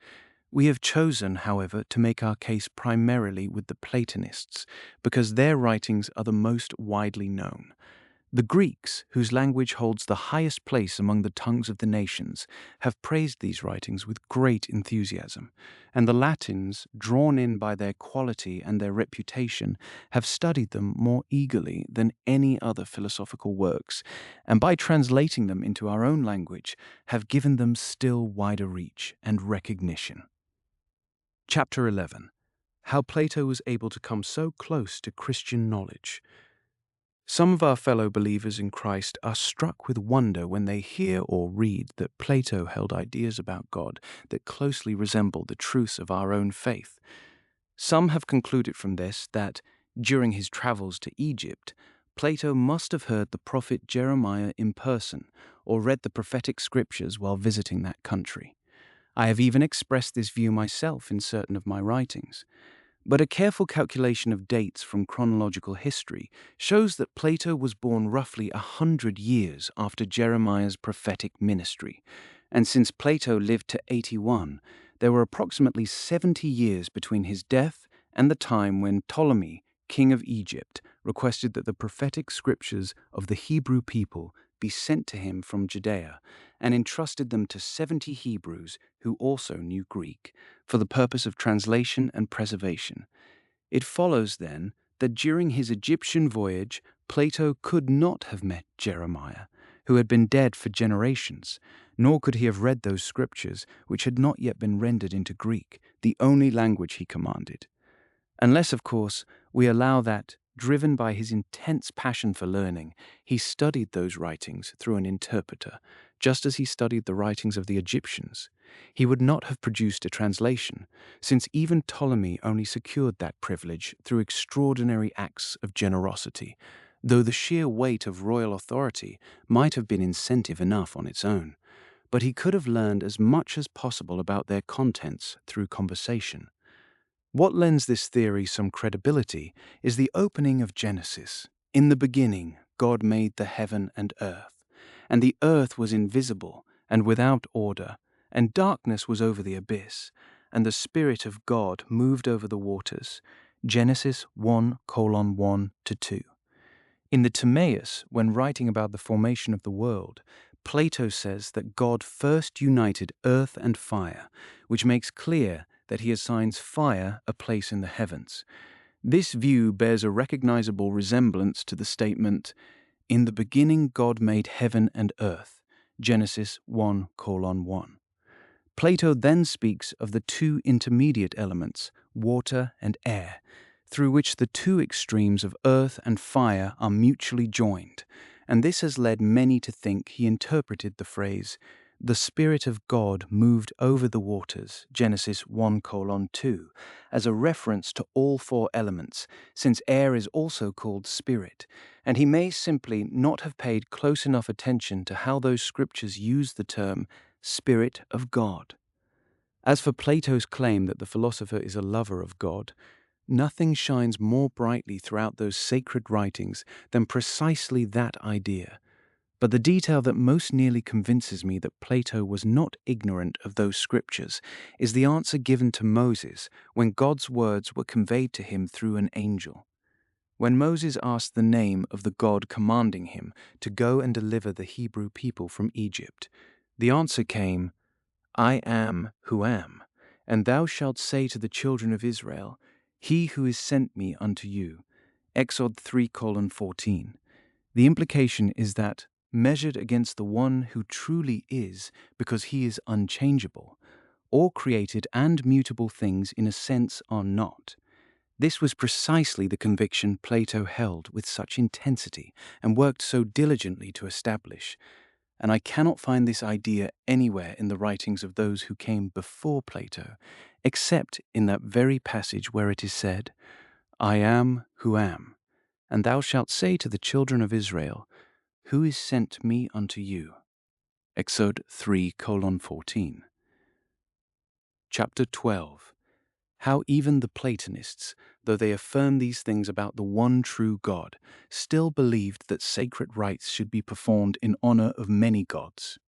We have chosen, however, to make our case primarily with the Platonists, because their writings are the most widely known. The Greeks, whose language holds the highest place among the tongues of the nations, have praised these writings with great enthusiasm, and the Latins, drawn in by their quality and their reputation, have studied them more eagerly than any other philosophical works, and by translating them into our own language, have given them still wider reach and recognition. Chapter 11. How Plato was able to come so close to Christian knowledge. Some of our fellow believers in Christ are struck with wonder when they hear or read that Plato held ideas about God that closely resemble the truths of our own faith. Some have concluded from this that, during his travels to Egypt, Plato must have heard the prophet Jeremiah in person or read the prophetic scriptures while visiting that country. I have even expressed this view myself in certain of my writings. But a careful calculation of dates from chronological history shows that Plato was born roughly 100 years after Jeremiah's prophetic ministry, and since Plato lived to 81, there were approximately 70 years between his death and the time when Ptolemy, king of Egypt, requested that the prophetic scriptures of the Hebrew people be sent to him from Judea, and entrusted them to 70 Hebrews who also knew Greek, for the purpose of translation and preservation. It follows, then, that during his Egyptian voyage, Plato could not have met Jeremiah, who had been dead for generations, nor could he have read those scriptures which had not yet been rendered into Greek, the only language he commanded. Unless, of course, we allow that, driven by his intense passion for learning, he studied those writings through an interpreter, just as he studied the writings of the Egyptians. He would not have produced a translation, since even Ptolemy only secured that privilege through extraordinary acts of generosity, though the sheer weight of royal authority might have been incentive enough on its own. But he could have learned as much as possible about their contents through conversation. What lends this theory some credibility is the opening of Genesis. In the beginning, God made the heaven and earth. and the earth was invisible and without order, and darkness was over the abyss, and the Spirit of God moved over the waters. Genesis 1:1-2. In the Timaeus, when writing about the formation of the world, Plato says that God first united earth and fire, which makes clear that he assigns fire a place in the heavens. This view bears a recognizable resemblance to the statement, "In the beginning God made heaven and earth." Genesis 1:1. Plato then speaks of the two intermediate elements, water and air, through which the two extremes of earth and fire are mutually joined, and this has led many to think he interpreted the phrase, "The Spirit of God moved over the waters," Genesis 1:2, as a reference to all four elements, since air is also called spirit, and he may simply not have paid close enough attention to how those scriptures use the term Spirit of God. As for Plato's claim that the philosopher is a lover of God, nothing shines more brightly throughout those sacred writings than precisely that idea. But the detail that most nearly convinces me that Plato was not ignorant of those scriptures is the answer given to Moses when God's words were conveyed to him through an angel. When Moses asked the name of the God commanding him to go and deliver the Hebrew people from Egypt, the answer came, "I am who am, and thou shalt say to the children of Israel, He who is sent me unto you." Exod 3:14. The implication is that, measured against the one who truly is, because he is unchangeable, all created and mutable things in a sense are not. This was precisely the conviction Plato held with such intensity and worked so diligently to establish, and I cannot find this idea anywhere in the writings of those who came before Plato, except in that very passage where it is said, "I am who am, and thou shalt say to the children of Israel, Who is sent me unto you?" Exod 3:14. Chapter 12. How even the Platonists, though they affirm these things about the one true God, still believed that sacred rites should be performed in honor of many gods.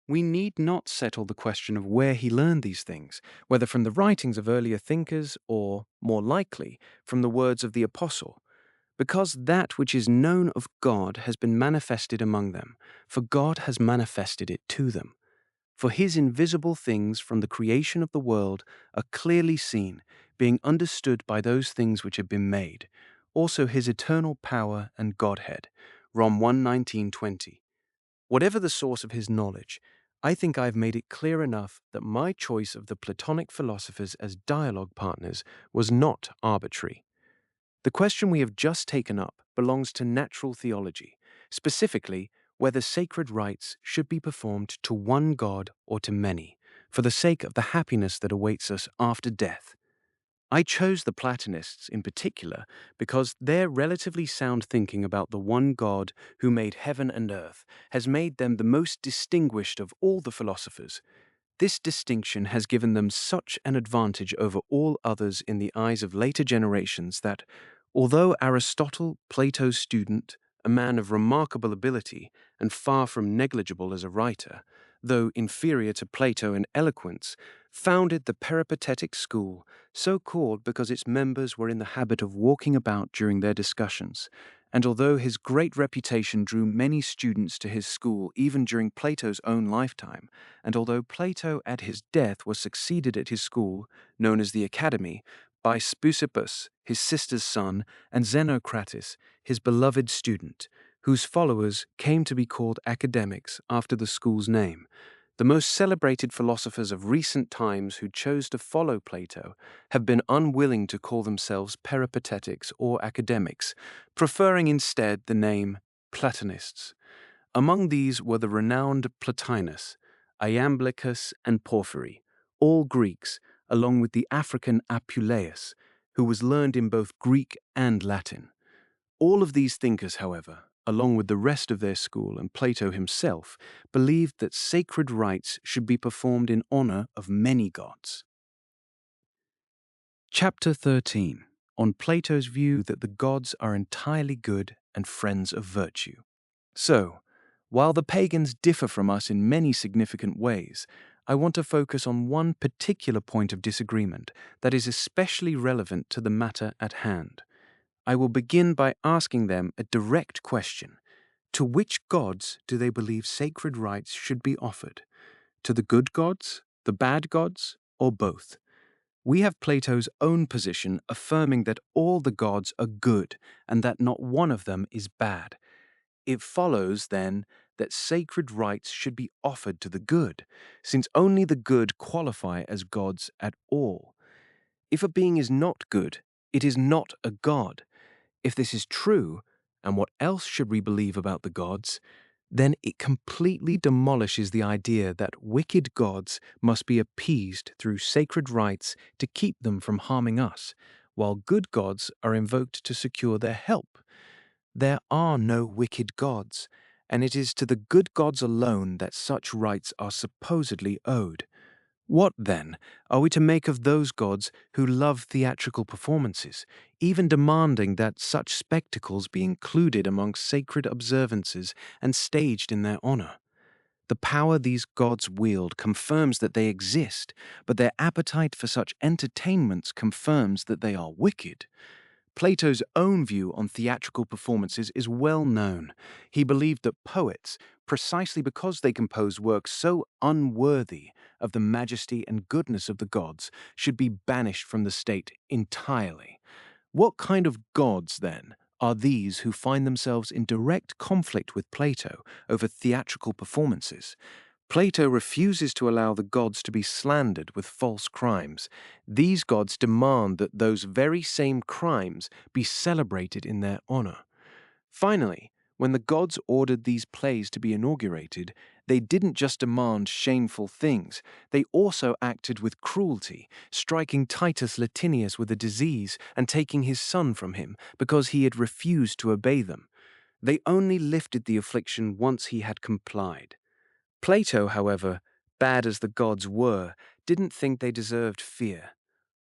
We need not settle the question of where he learned these things, whether from the writings of earlier thinkers or, more likely, from the words of the apostle, because that which is known of God has been manifested among them, for God has manifested it to them. For his invisible things from the creation of the world are clearly seen, being understood by those things which have been made, also his eternal power and Godhead. Rom 1:19-20. Whatever the source of his knowledge, I think I have made it clear enough that my choice of the Platonic philosophers as dialogue partners was not arbitrary. The question we have just taken up belongs to natural theology, specifically whether sacred rites should be performed to one God or to many, for the sake of the happiness that awaits us after death. I chose the Platonists in particular because their relatively sound thinking about the one God who made heaven and earth has made them the most distinguished of all the philosophers. This distinction has given them such an advantage over all others in the eyes of later generations that, although Aristotle, Plato's student, a man of remarkable ability and far from negligible as a writer, though inferior to Plato in eloquence, founded the peripatetic school, so called because its members were in the habit of walking about during their discussions, and although his great reputation drew many students to his school even during Plato's own lifetime, and although Plato at his death was succeeded at his school, known as the Academy, by Speusippus, his sister's son, and Xenocrates, his beloved student, whose followers came to be called academics after the school's name. The most celebrated philosophers of recent times who chose to follow Plato have been unwilling to call themselves peripatetics or academics, preferring instead the name Platonists. Among these were the renowned Plotinus, Iamblichus, and Porphyry, all Greeks, along with the African Apuleius, who was learned in both Greek and Latin. All of these thinkers, however, along with the rest of their school and Plato himself, believed that sacred rites should be performed in honor of many gods. Chapter 13, on Plato's view that the gods are entirely good and friends of virtue. So, While the pagans differ from us in many significant ways, I want to focus on one particular point of disagreement that is especially relevant to the matter at hand. I will begin by asking them a direct question. To which gods do they believe sacred rites should be offered? To the good gods, the bad gods, or both? We have Plato's own position affirming that all the gods are good and that not one of them is bad. It follows, then, that sacred rites should be offered to the good, since only the good qualify as gods at all. If a being is not good, it is not a god. If this is true, and what else should we believe about the gods, then it completely demolishes the idea that wicked gods must be appeased through sacred rites to keep them from harming us, while good gods are invoked to secure their help. There are no wicked gods, and it is to the good gods alone that such rites are supposedly owed. What, then, are we to make of those gods who love theatrical performances, even demanding that such spectacles be included amongst sacred observances and staged in their honor? The power these gods wield confirms that they exist, but their appetite for such entertainments confirms that they are wicked. Plato's own view on theatrical performances is well known. He believed that poets, precisely because they compose works so unworthy of the majesty and goodness of the gods, should be banished from the state entirely. What kind of gods, then, are these who find themselves in direct conflict with Plato over theatrical performances? Plato refuses to allow the gods to be slandered with false crimes. These gods demand that those very same crimes be celebrated in their honor. Finally, when the gods ordered these plays to be inaugurated, they didn't just demand shameful things, they also acted with cruelty, striking Titus Latinius with a disease and taking his son from him because he had refused to obey them. They only lifted the affliction once he had complied. Plato, however, bad as the gods were, didn't think they deserved fear.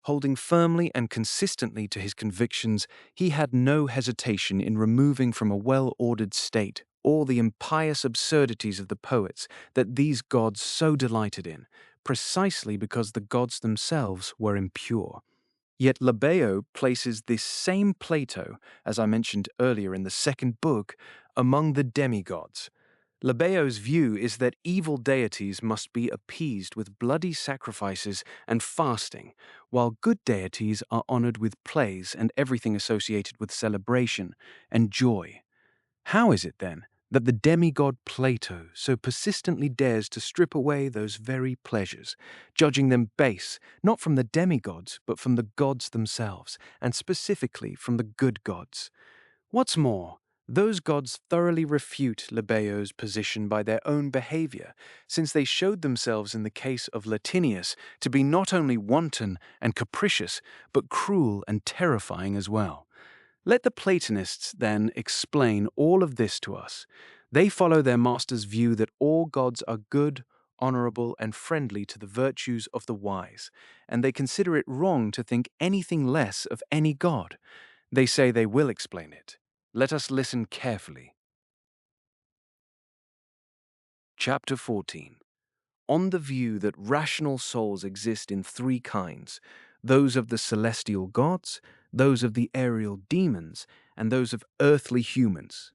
Holding firmly and consistently to his convictions, he had no hesitation in removing from a well-ordered state all the impious absurdities of the poets that these gods so delighted in, precisely because the gods themselves were impure. Yet Labeo places this same Plato, as I mentioned earlier in the second book, among the demigods. Labeo's view is that evil deities must be appeased with bloody sacrifices and fasting, while good deities are honored with plays and everything associated with celebration and joy. How is it, then, that the demigod Plato so persistently dares to strip away those very pleasures, judging them base, not from the demigods, but from the gods themselves, and specifically from the good gods? What's more, those gods thoroughly refute Labeo's position by their own behavior, since they showed themselves in the case of Latinius to be not only wanton and capricious, but cruel and terrifying as well. Let the Platonists, then, explain all of this to us. They follow their master's view that all gods are good, honorable, and friendly to the virtues of the wise, and they consider it wrong to think anything less of any god. They say they will explain it. Let us listen carefully. Chapter 14. On the view that rational souls exist in three kinds, those of the celestial gods, those of the aerial demons, and those of earthly humans.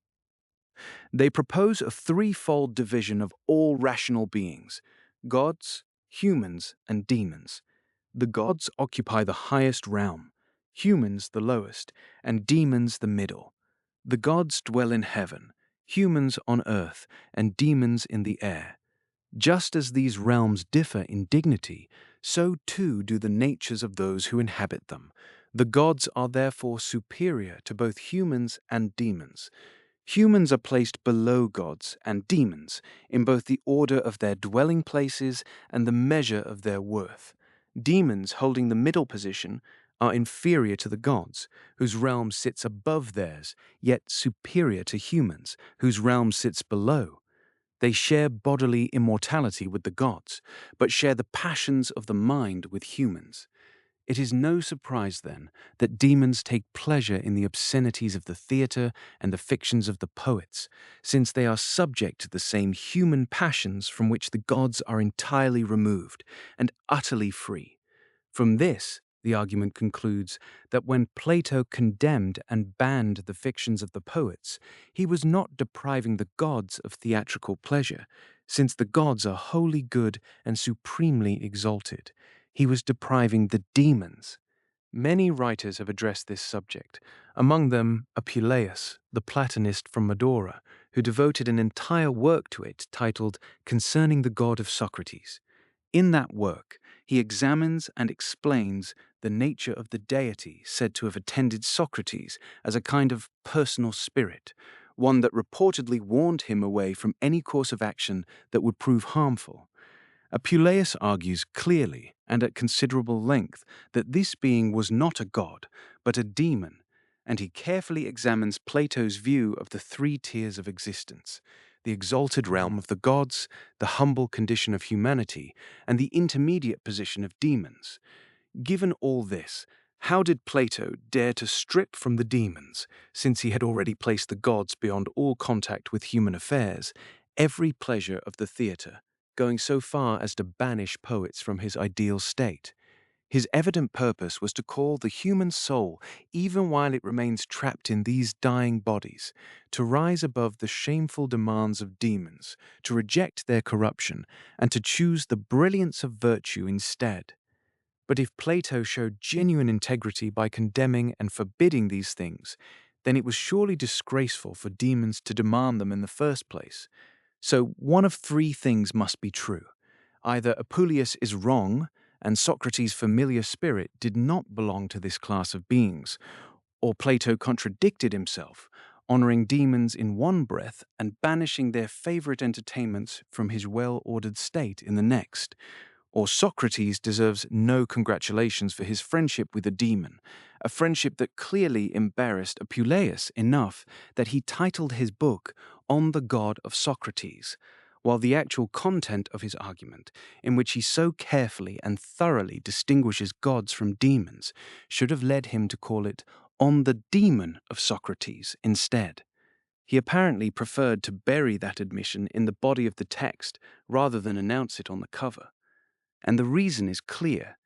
They propose a threefold division of all rational beings: gods, humans, and demons. The gods occupy the highest realm, humans the lowest, and demons the middle. The gods dwell in heaven, humans on earth, and demons in the air. Just as these realms differ in dignity, so too do the natures of those who inhabit them. The gods are therefore superior to both humans and demons. Humans are placed below gods and demons in both the order of their dwelling places and the measure of their worth. Demons, holding the middle position, are inferior to the gods, whose realm sits above theirs, yet superior to humans, whose realm sits below. They share bodily immortality with the gods, but share the passions of the mind with humans. It is no surprise, then, that demons take pleasure in the obscenities of the theatre and the fictions of the poets, since they are subject to the same human passions from which the gods are entirely removed and utterly free. From this, the argument concludes that when Plato condemned and banned the fictions of the poets, he was not depriving the gods of theatrical pleasure, since the gods are wholly good and supremely exalted. He was depriving the demons. Many writers have addressed this subject, among them Apuleius, the Platonist from Madora, who devoted an entire work to it titled Concerning the God of Socrates. In that work, he examines and explains the nature of the deity said to have attended Socrates as a kind of personal spirit, one that reportedly warned him away from any course of action that would prove harmful. Apuleius argues clearly and at considerable length that this being was not a god, but a demon, and he carefully examines Plato's view of the three tiers of existence: the exalted realm of the gods, the humble condition of humanity, and the intermediate position of demons. Given all this, how did Plato dare to strip from the demons, since he had already placed the gods beyond all contact with human affairs, every pleasure of the theatre, going so far as to banish poets from his ideal state? His evident purpose was to call the human soul, even while it remains trapped in these dying bodies, to rise above the shameful demands of demons, to reject their corruption, and to choose the brilliance of virtue instead. But if Plato showed genuine integrity by condemning and forbidding these things, then it was surely disgraceful for demons to demand them in the first place. So one of three things must be true. Either Apuleius is wrong, and Socrates' familiar spirit did not belong to this class of beings, or Plato contradicted himself, honoring demons in one breath and banishing their favorite entertainments from his well-ordered state in the next. Or Socrates deserves no congratulations for his friendship with a demon, a friendship that clearly embarrassed Apuleius enough that he titled his book On the God of Socrates, while the actual content of his argument, in which he so carefully and thoroughly distinguishes gods from demons, should have led him to call it On the Demon of Socrates instead. He apparently preferred to bury that admission in the body of the text rather than announce it on the cover. And the reason is clear.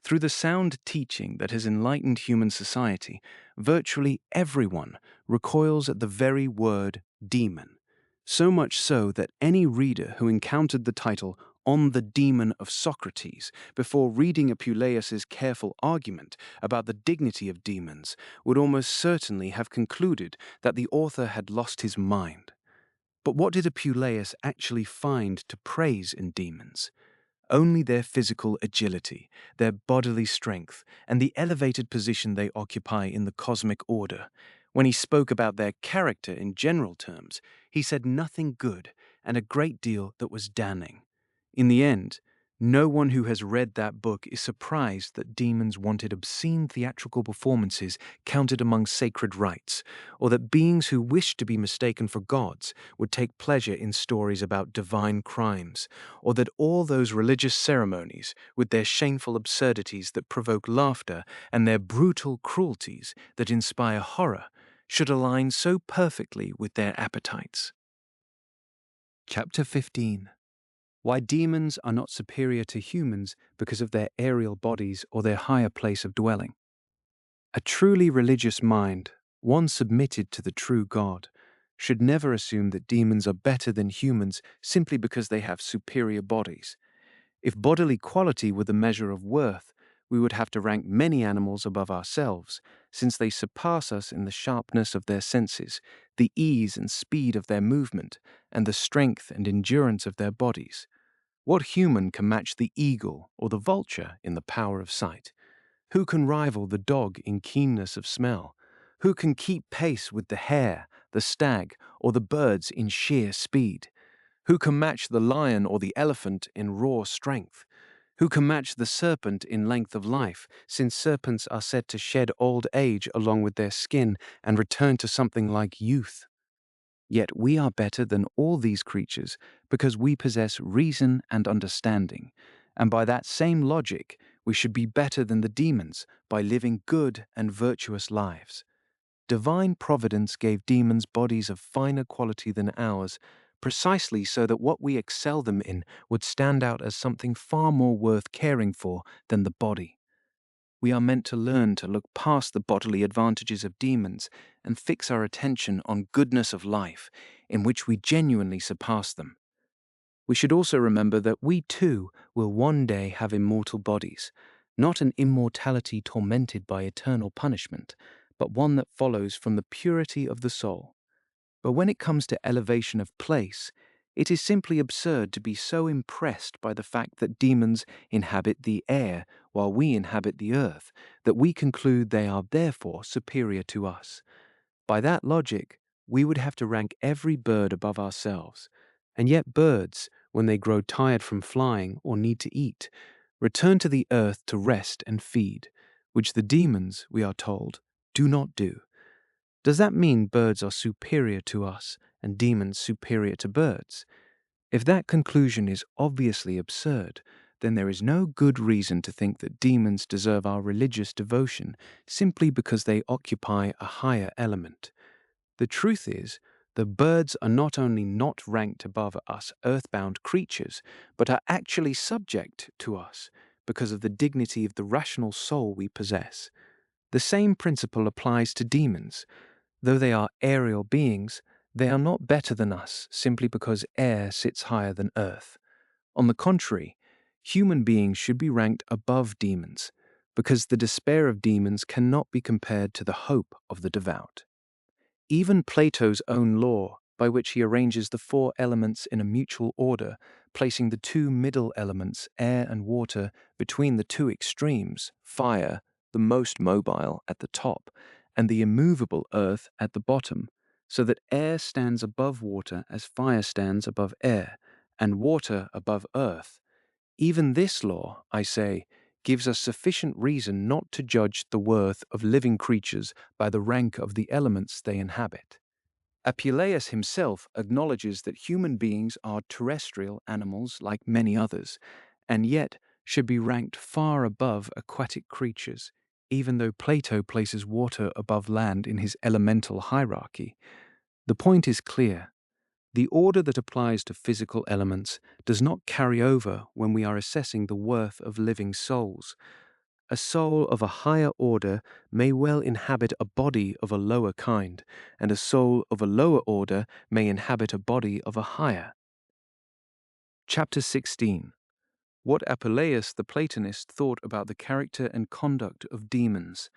Through the sound teaching that has enlightened human society, virtually everyone recoils at the very word demon. So much so that any reader who encountered the title On the Demon of Socrates before reading Apuleius's careful argument about the dignity of demons would almost certainly have concluded that the author had lost his mind. But what did Apuleius actually find to praise in demons? Only their physical agility, their bodily strength, and the elevated position they occupy in the cosmic order. When he spoke about their character in general terms, he said nothing good and a great deal that was damning. In the end, no one who has read that book is surprised that demons wanted obscene theatrical performances counted among sacred rites, or that beings who wished to be mistaken for gods would take pleasure in stories about divine crimes, or that all those religious ceremonies, with their shameful absurdities that provoke laughter and their brutal cruelties that inspire horror, should align so perfectly with their appetites. Chapter 15. Why demons are not superior to humans because of their aerial bodies or their higher place of dwelling. A truly religious mind, one submitted to the true God, should never assume that demons are better than humans simply because they have superior bodies. If bodily quality were the measure of worth, we would have to rank many animals above ourselves, since they surpass us in the sharpness of their senses, the ease and speed of their movement, and the strength and endurance of their bodies. What human can match the eagle or the vulture in the power of sight? Who can rival the dog in keenness of smell? Who can keep pace with the hare, the stag, or the birds in sheer speed? Who can match the lion or the elephant in raw strength? Who can match the serpent in length of life, since serpents are said to shed old age along with their skin and return to something like youth? Yet we are better than all these creatures because we possess reason and understanding, and by that same logic, we should be better than the demons by living good and virtuous lives. Divine providence gave demons bodies of finer quality than ours, precisely so that what we excel them in would stand out as something far more worth caring for than the body. We are meant to learn to look past the bodily advantages of demons and fix our attention on goodness of life, in which we genuinely surpass them. We should also remember that we too will one day have immortal bodies, not an immortality tormented by eternal punishment, but one that follows from the purity of the soul. But when it comes to elevation of place, it is simply absurd to be so impressed by the fact that demons inhabit the air while we inhabit the earth, that we conclude they are therefore superior to us. By that logic, we would have to rank every bird above ourselves. And yet birds, when they grow tired from flying or need to eat, return to the earth to rest and feed, which the demons, we are told, do not do. Does that mean birds are superior to us and demons superior to birds? If that conclusion is obviously absurd, then there is no good reason to think that demons deserve our religious devotion simply because they occupy a higher element. The truth is, the birds are not only not ranked above us earthbound creatures, but are actually subject to us because of the dignity of the rational soul we possess. The same principle applies to demons. Though they are aerial beings, they are not better than us simply because air sits higher than earth. On the contrary, human beings should be ranked above demons, because the despair of demons cannot be compared to the hope of the devout. Even Plato's own law, by which he arranges the four elements in a mutual order, placing the two middle elements, air and water, between the two extremes, fire, the most mobile, at the top, and the immovable earth at the bottom, so that air stands above water as fire stands above air, and water above earth. Even this law, I say, gives us sufficient reason not to judge the worth of living creatures by the rank of the elements they inhabit. Apuleius himself acknowledges that human beings are terrestrial animals like many others, and yet should be ranked far above aquatic creatures, even though Plato places water above land in his elemental hierarchy. The point is clear. The order that applies to physical elements does not carry over when we are assessing the worth of living souls. A soul of a higher order may well inhabit a body of a lower kind, and a soul of a lower order may inhabit a body of a higher. Chapter 16. What Apuleius the Platonist thought about the character and conduct of demons.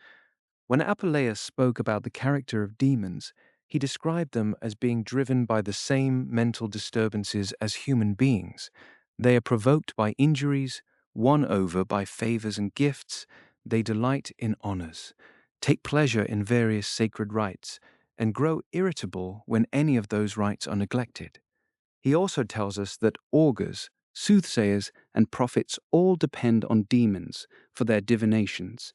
When Apuleius spoke about the character of demons, he described them as being driven by the same mental disturbances as human beings. They are provoked by injuries, won over by favors and gifts. They delight in honors, take pleasure in various sacred rites, and grow irritable when any of those rites are neglected. He also tells us that augurs, soothsayers, and prophets all depend on demons for their divinations,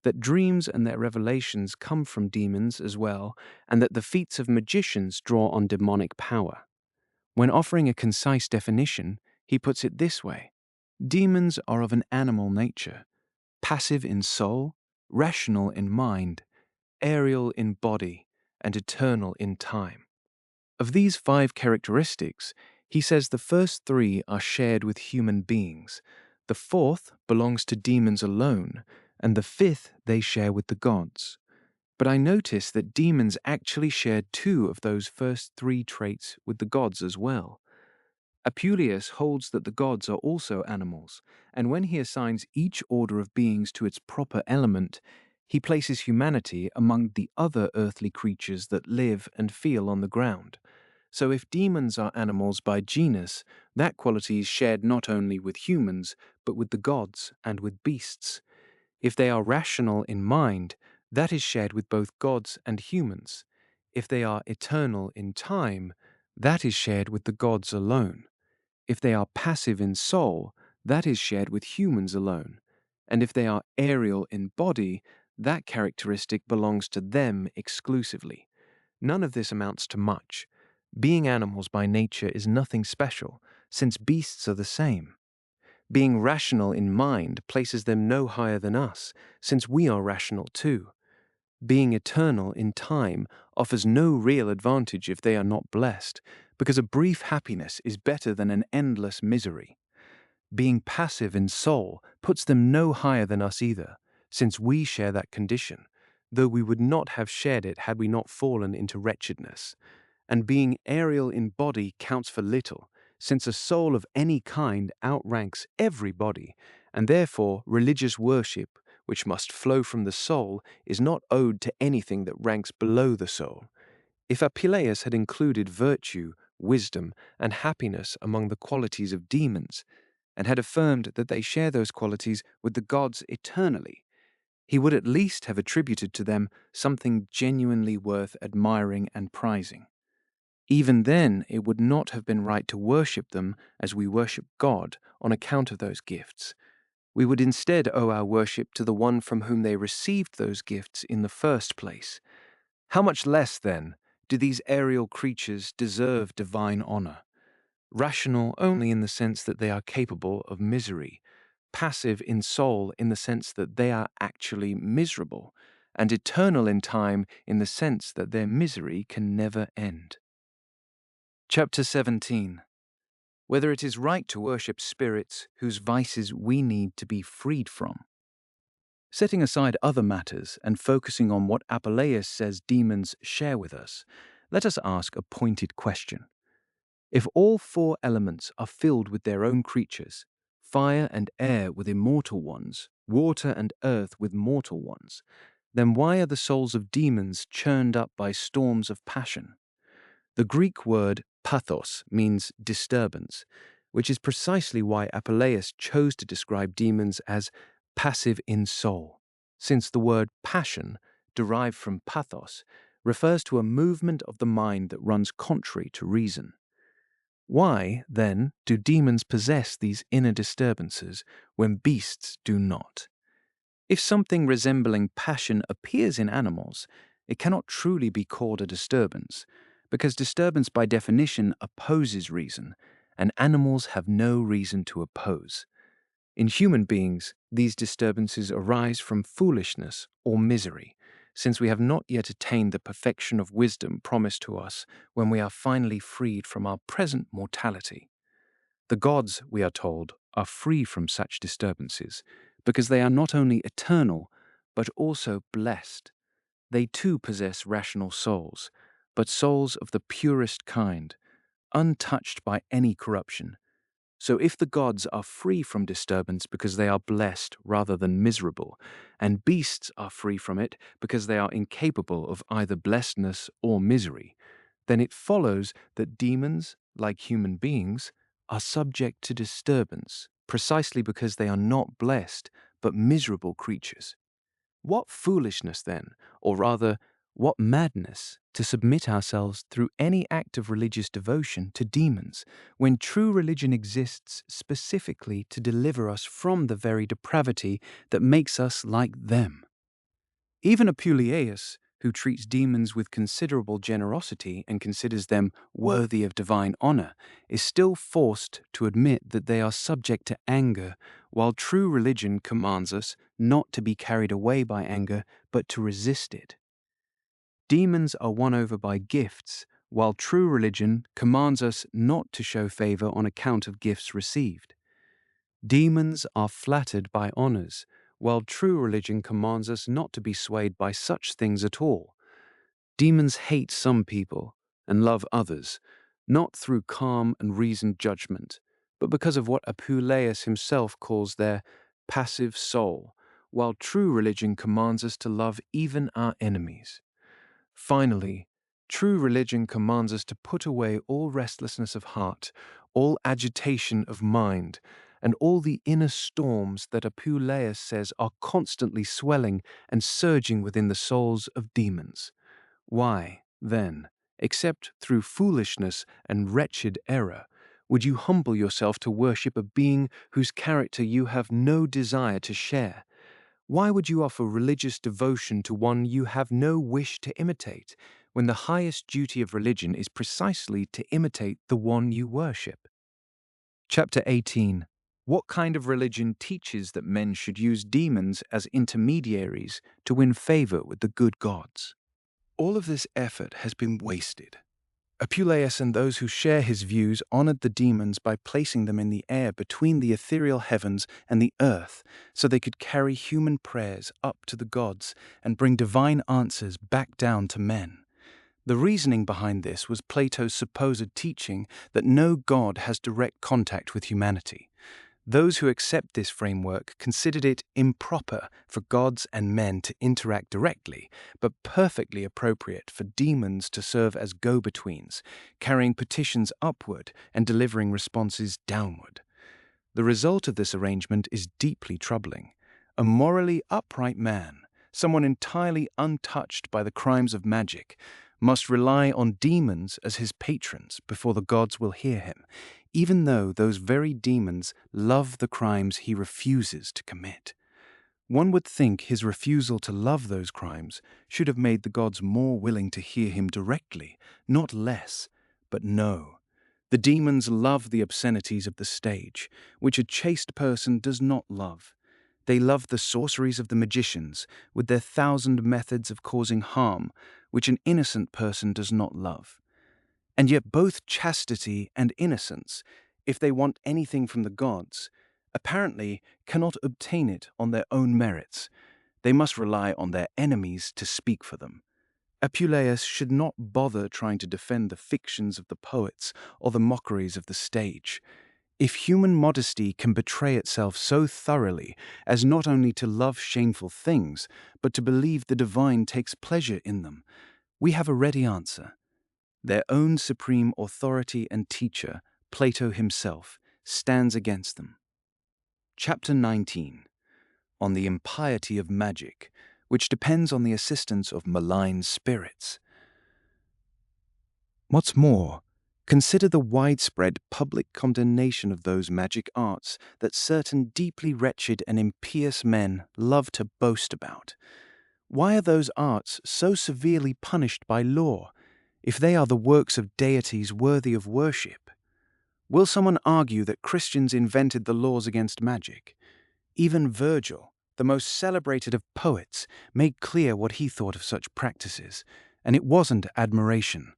that dreams and their revelations come from demons as well, and that the feats of magicians draw on demonic power. When offering a concise definition, he puts it this way: demons are of an animal nature, passive in soul, rational in mind, aerial in body, and eternal in time. Of these 5 characteristics, he says the first 3 are shared with human beings, the 4th belongs to demons alone, and the 5th they share with the gods. But I notice that demons actually shared 2 of those first 3 traits with the gods as well. Apuleius holds that the gods are also animals, and when he assigns each order of beings to its proper element, he places humanity among the other earthly creatures that live and feel on the ground. So if demons are animals by genus, that quality is shared not only with humans, but with the gods and with beasts. If they are rational in mind, that is shared with both gods and humans. If they are eternal in time, that is shared with the gods alone. If they are passive in soul, that is shared with humans alone. And if they are aerial in body, that characteristic belongs to them exclusively. None of this amounts to much. Being animals by nature is nothing special, since beasts are the same. Being rational in mind places them no higher than us, since we are rational too. Being eternal in time offers no real advantage if they are not blessed, because a brief happiness is better than an endless misery. Being passive in soul puts them no higher than us either, since we share that condition, though we would not have shared it had we not fallen into wretchedness. And being aerial in body counts for little, since a soul of any kind outranks every body, and therefore religious worship, which must flow from the soul, is not owed to anything that ranks below the soul. If Apuleius had included virtue, wisdom, and happiness among the qualities of demons, and had affirmed that they share those qualities with the gods eternally, he would at least have attributed to them something genuinely worth admiring and prizing. Even then, it would not have been right to worship them as we worship God on account of those gifts. We would instead owe our worship to the one from whom they received those gifts in the first place. How much less, then, do these aerial creatures deserve divine honor? Rational only in the sense that they are capable of misery, passive in soul in the sense that they are actually miserable, and eternal in time in the sense that their misery can never end. Chapter 17. Whether it is right to worship spirits whose vices we need to be freed from. Setting aside other matters and focusing on what Apuleius says demons share with us, let us ask a pointed question. If all four elements are filled with their own creatures, fire and air with immortal ones, water and earth with mortal ones, then why are the souls of demons churned up by storms of passion? The Greek word pathos means disturbance, which is precisely why Apuleius chose to describe demons as passive in soul, since the word passion, derived from pathos, refers to a movement of the mind that runs contrary to reason. Why, then, do demons possess these inner disturbances when beasts do not? If something resembling passion appears in animals, it cannot truly be called a disturbance, because disturbance by definition opposes reason, and animals have no reason to oppose. In human beings, these disturbances arise from foolishness or misery, since we have not yet attained the perfection of wisdom promised to us when we are finally freed from our present mortality. The gods, we are told, are free from such disturbances, because they are not only eternal, but also blessed. They too possess rational souls, but souls of the purest kind, untouched by any corruption. So if the gods are free from disturbance because they are blessed rather than miserable, and beasts are free from it because they are incapable of either blessedness or misery, then it follows that demons, like human beings, are subject to disturbance precisely because they are not blessed but miserable creatures. What foolishness, then, or rather, what madness, to submit ourselves through any act of religious devotion to demons, when true religion exists specifically to deliver us from the very depravity that makes us like them. Even Apuleius, who treats demons with considerable generosity and considers them worthy of divine honor, is still forced to admit that they are subject to anger, while true religion commands us not to be carried away by anger, but to resist it. Demons are won over by gifts, while true religion commands us not to show favor on account of gifts received. Demons are flattered by honors, while true religion commands us not to be swayed by such things at all. Demons hate some people and love others, not through calm and reasoned judgment, but because of what Apuleius himself calls their passive soul, while true religion commands us to love even our enemies. Finally, true religion commands us to put away all restlessness of heart, all agitation of mind, and all the inner storms that Apuleius says are constantly swelling and surging within the souls of demons. Why, then, except through foolishness and wretched error, would you humble yourself to worship a being whose character you have no desire to share? Why would you offer religious devotion to one you have no wish to imitate, when the highest duty of religion is precisely to imitate the one you worship? Chapter 18. What kind of religion teaches that men should use demons as intermediaries to win favor with the good gods? All of this effort has been wasted. Apuleius and those who share his views honored the demons by placing them in the air between the ethereal heavens and the earth so they could carry human prayers up to the gods and bring divine answers back down to men. The reasoning behind this was Plato's supposed teaching that no god has direct contact with humanity. Those who accept this framework considered it improper for gods and men to interact directly, but perfectly appropriate for demons to serve as go-betweens, carrying petitions upward and delivering responses downward. The result of this arrangement is deeply troubling. A morally upright man, someone entirely untouched by the crimes of magic, must rely on demons as his patrons before the gods will hear him, even though those very demons love the crimes he refuses to commit. One would think his refusal to love those crimes should have made the gods more willing to hear him directly, not less. But no. The demons love the obscenities of the stage, which a chaste person does not love. They love the sorceries of the magicians, with their 1,000 methods of causing harm, which an innocent person does not love. And yet both chastity and innocence, if they want anything from the gods, apparently cannot obtain it on their own merits. They must rely on their enemies to speak for them. Apuleius should not bother trying to defend the fictions of the poets or the mockeries of the stage. If human modesty can betray itself so thoroughly as not only to love shameful things, but to believe the divine takes pleasure in them, we have a ready answer. Their own supreme authority and teacher, Plato himself, stands against them. Chapter 19. On the impiety of magic, which depends on the assistance of malign spirits. What's more, consider the widespread public condemnation of those magic arts that certain deeply wretched and impious men love to boast about. Why are those arts so severely punished by law, if they are the works of deities worthy of worship? Will someone argue that Christians invented the laws against magic? Even Virgil, the most celebrated of poets, made clear what he thought of such practices, and it wasn't admiration.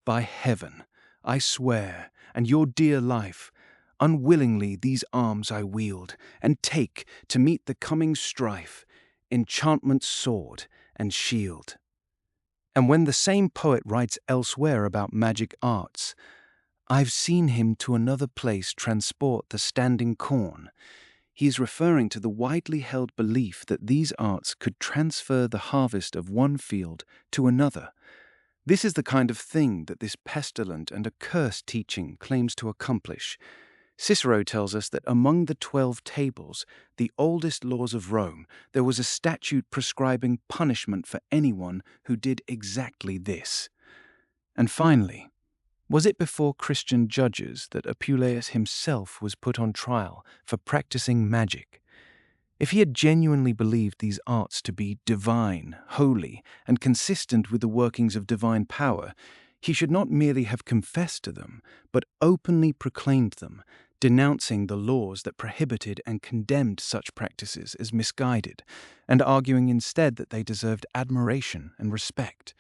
By heaven, I swear, and your dear life, unwillingly these arms I wield, and take, to meet the coming strife, enchantment's sword and shield. And when the same poet writes elsewhere about magic arts, I've seen him to another place transport the standing corn, he is referring to the widely held belief that these arts could transfer the harvest of one field to another. This is the kind of thing that this pestilent and accursed teaching claims to accomplish. Cicero tells us that among the 12 tables, the oldest laws of Rome, there was a statute prescribing punishment for anyone who did exactly this. And finally, was it before Christian judges that Apuleius himself was put on trial for practicing magic? If he had genuinely believed these arts to be divine, holy, and consistent with the workings of divine power, he should not merely have confessed to them, but openly proclaimed them, denouncing the laws that prohibited and condemned such practices as misguided, and arguing instead that they deserved admiration and respect.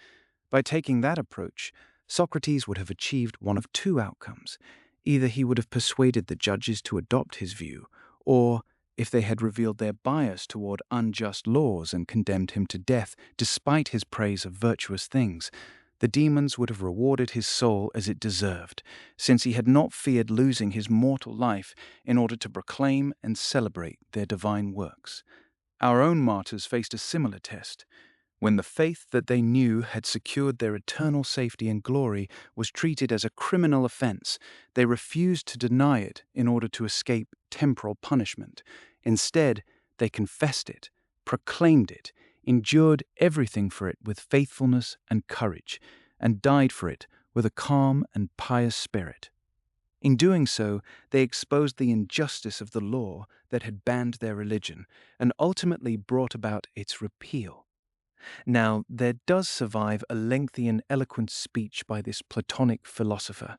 By taking that approach, Socrates would have achieved one of two outcomes. Either he would have persuaded the judges to adopt his view, or, if they had revealed their bias toward unjust laws and condemned him to death despite his praise of virtuous things, the demons would have rewarded his soul as it deserved, since he had not feared losing his mortal life in order to proclaim and celebrate their divine works. Our own martyrs faced a similar test. When the faith that they knew had secured their eternal safety and glory was treated as a criminal offense, they refused to deny it in order to escape temporal punishment. Instead, they confessed it, proclaimed it, endured everything for it with faithfulness and courage, and died for it with a calm and pious spirit. In doing so, they exposed the injustice of the law that had banned their religion, and ultimately brought about its repeal. Now, there does survive a lengthy and eloquent speech by this Platonic philosopher.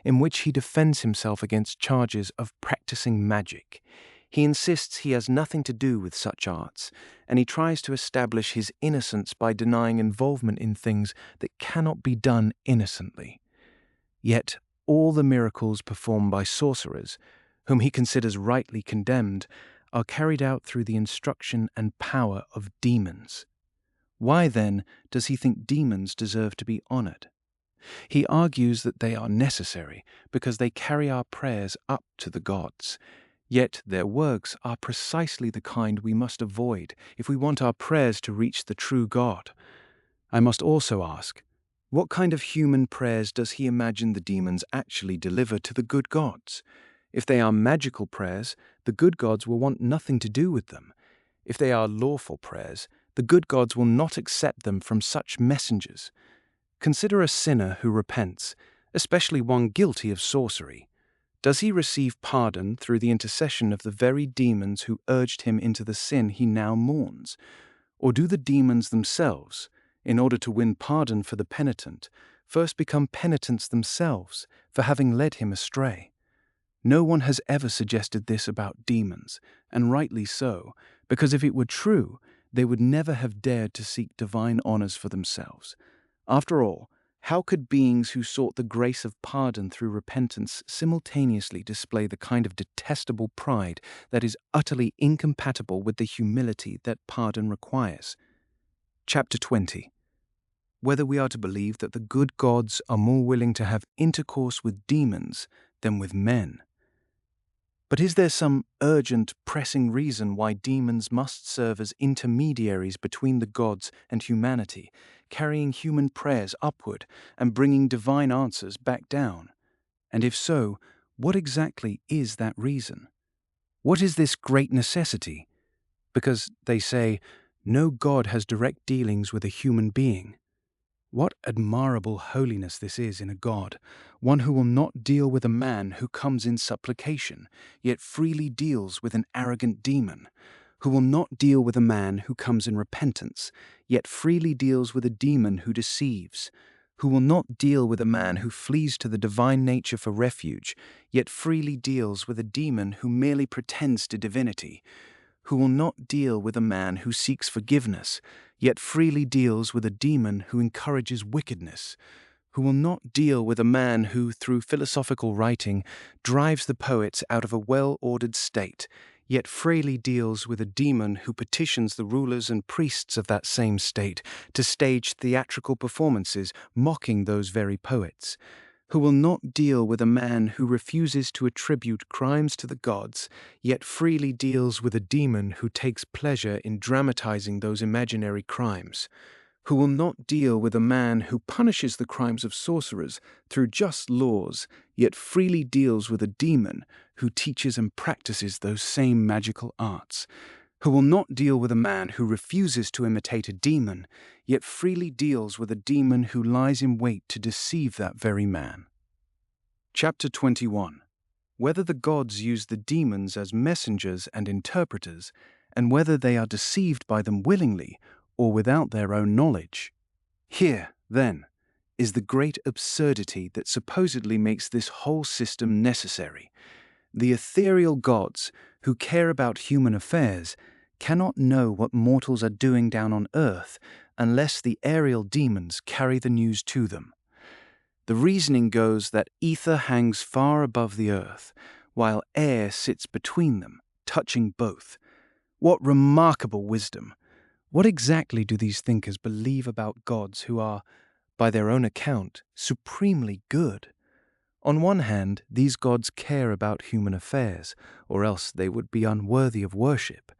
in which he defends himself against charges of practicing magic. He insists he has nothing to do with such arts, and he tries to establish his innocence by denying involvement in things that cannot be done innocently. Yet all the miracles performed by sorcerers, whom he considers rightly condemned, are carried out through the instruction and power of demons. Why, then, does he think demons deserve to be honored? He argues that they are necessary because they carry our prayers up to the gods. Yet their works are precisely the kind we must avoid if we want our prayers to reach the true God. I must also ask, what kind of human prayers does he imagine the demons actually deliver to the good gods? If they are magical prayers, the good gods will want nothing to do with them. If they are lawful prayers, the good gods will not accept them from such messengers. Consider a sinner who repents, especially one guilty of sorcery. Does he receive pardon through the intercession of the very demons who urged him into the sin he now mourns? Or do the demons themselves, in order to win pardon for the penitent, first become penitents themselves for having led him astray? No one has ever suggested this about demons, and rightly so, because if it were true, they would never have dared to seek divine honors for themselves. After all, how could beings who sought the grace of pardon through repentance simultaneously display the kind of detestable pride that is utterly incompatible with the humility that pardon requires? Chapter 20. Whether we are to believe that the good gods are more willing to have intercourse with demons than with men. But is there some urgent, pressing reason why demons must serve as intermediaries between the gods and humanity, carrying human prayers upward and bringing divine answers back down? And if so, what exactly is that reason? What is this great necessity? Because, they say, no god has direct dealings with a human being. What admirable holiness this is in a god, one who will not deal with a man who comes in supplication, yet freely deals with an arrogant demon, who will not deal with a man who comes in repentance, yet freely deals with a demon who deceives, who will not deal with a man who flees to the divine nature for refuge, yet freely deals with a demon who merely pretends to divinity, who will not deal with a man who seeks forgiveness, yet freely deals with a demon who encourages wickedness, who will not deal with a man who, through philosophical writing, drives the poets out of a well-ordered state, yet freely deals with a demon who petitions the rulers and priests of that same state to stage theatrical performances mocking those very poets, who will not deal with a man who refuses to attribute crimes to the gods, yet freely deals with a demon who takes pleasure in dramatizing those imaginary crimes, who will not deal with a man who punishes the crimes of sorcerers through just laws, yet freely deals with a demon who teaches and practices those same magical arts, who will not deal with a man who refuses to imitate a demon, yet freely deals with a demon who lies in wait to deceive that very man. Chapter 21. Whether the gods use the demons as messengers and interpreters, and whether they are deceived by them willingly or without their own knowledge. Here, then, is the great absurdity that supposedly makes this whole system necessary. The ethereal gods, who care about human affairs, cannot know what mortals are doing down on earth unless the aerial demons carry the news to them. The reasoning goes that ether hangs far above the earth, while air sits between them, touching both. What remarkable wisdom! What exactly do these thinkers believe about gods who are, by their own account, supremely good? On one hand, these gods care about human affairs, or else they would be unworthy of worship.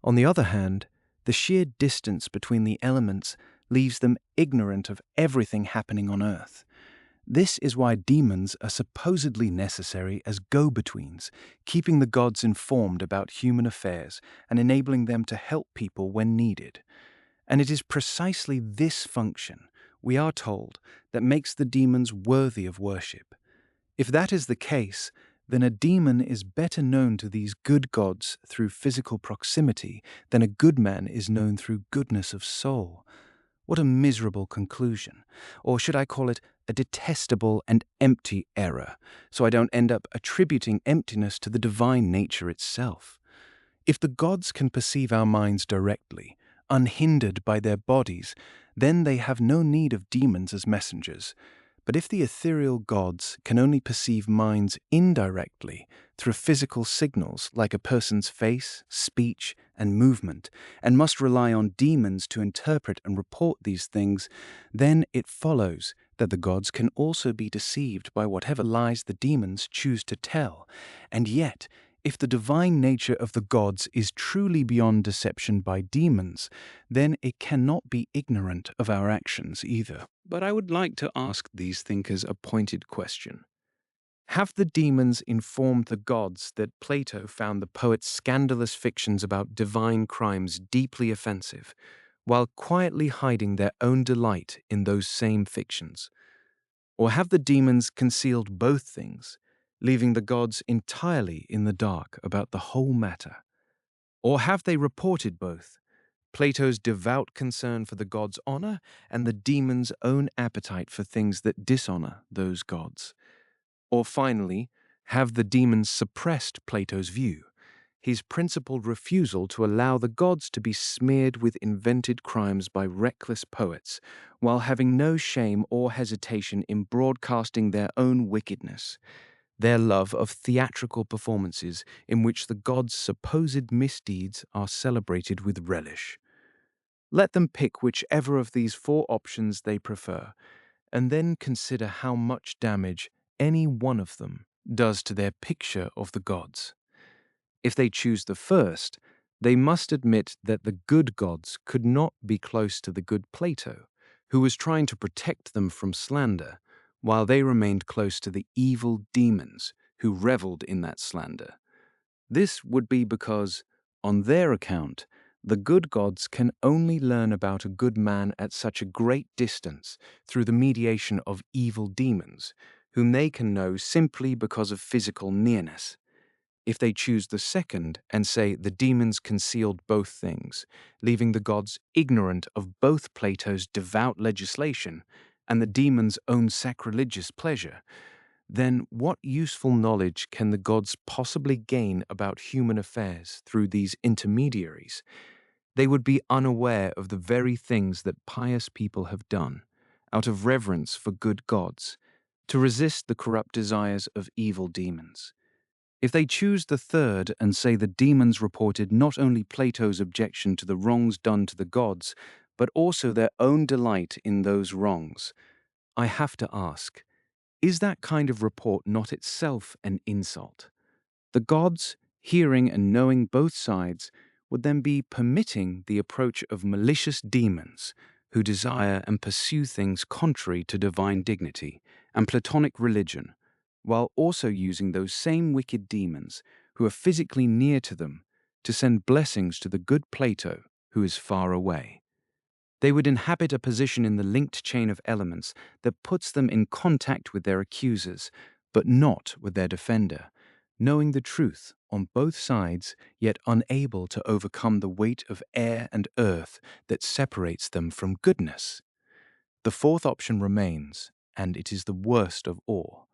On the other hand, the sheer distance between the elements leaves them ignorant of everything happening on earth. This is why demons are supposedly necessary as go-betweens, keeping the gods informed about human affairs and enabling them to help people when needed. And it is precisely this function, we are told, that makes the demons worthy of worship. If that is the case, then a demon is better known to these good gods through physical proximity than a good man is known through goodness of soul. What a miserable conclusion, or should I call it a detestable and empty error, so I don't end up attributing emptiness to the divine nature itself. If the gods can perceive our minds directly, unhindered by their bodies, then they have no need of demons as messengers. But if the ethereal gods can only perceive minds indirectly, through physical signals like a person's face, speech, and movement, and must rely on demons to interpret and report these things, then it follows that the gods can also be deceived by whatever lies the demons choose to tell. And yet, if the divine nature of the gods is truly beyond deception by demons, then it cannot be ignorant of our actions either. But I would like to ask these thinkers a pointed question. Have the demons informed the gods that Plato found the poet's scandalous fictions about divine crimes deeply offensive, while quietly hiding their own delight in those same fictions? Or have the demons concealed both things, leaving the gods entirely in the dark about the whole matter? Or have they reported both, Plato's devout concern for the gods' honor and the demons' own appetite for things that dishonor those gods? Or finally, have the demons suppressed Plato's view, his principled refusal to allow the gods to be smeared with invented crimes by reckless poets, while having no shame or hesitation in broadcasting their own wickedness, their love of theatrical performances in which the gods' supposed misdeeds are celebrated with relish? Let them pick whichever of these four options they prefer, and then consider how much damage any one of them does to their picture of the gods. If they choose the first, they must admit that the good gods could not be close to the good Plato, who was trying to protect them from slander, while they remained close to the evil demons who reveled in that slander. This would be because, on their account, the good gods can only learn about a good man at such a great distance through the mediation of evil demons, whom they can know simply because of physical nearness. If they choose the second and say the demons concealed both things, leaving the gods ignorant of both Plato's devout legislation and the demons' own sacrilegious pleasure, then what useful knowledge can the gods possibly gain about human affairs through these intermediaries? They would be unaware of the very things that pious people have done, out of reverence for good gods, to resist the corrupt desires of evil demons. If they choose the third and say the demons reported not only Plato's objection to the wrongs done to the gods, but also their own delight in those wrongs, I have to ask, is that kind of report not itself an insult? The gods, hearing and knowing both sides, would then be permitting the approach of malicious demons who desire and pursue things contrary to divine dignity and Platonic religion, while also using those same wicked demons who are physically near to them to send blessings to the good Plato who is far away. They would inhabit a position in the linked chain of elements that puts them in contact with their accusers, but not with their defender, knowing the truth on both sides, yet unable to overcome the weight of air and earth that separates them from goodness. The fourth option remains, and it is the worst of all.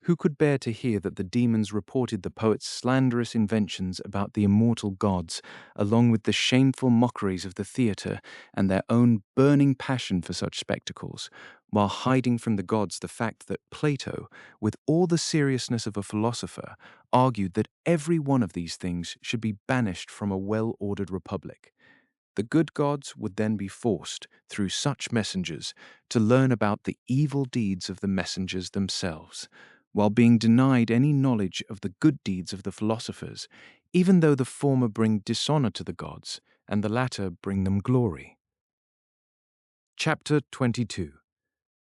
Who could bear to hear that the demons reported the poet's slanderous inventions about the immortal gods, along with the shameful mockeries of the theatre and their own burning passion for such spectacles, while hiding from the gods the fact that Plato, with all the seriousness of a philosopher, argued that every one of these things should be banished from a well-ordered republic? The good gods would then be forced, through such messengers, to learn about the evil deeds of the messengers themselves, while being denied any knowledge of the good deeds of the philosophers, even though the former bring dishonor to the gods, and the latter bring them glory. Chapter 22.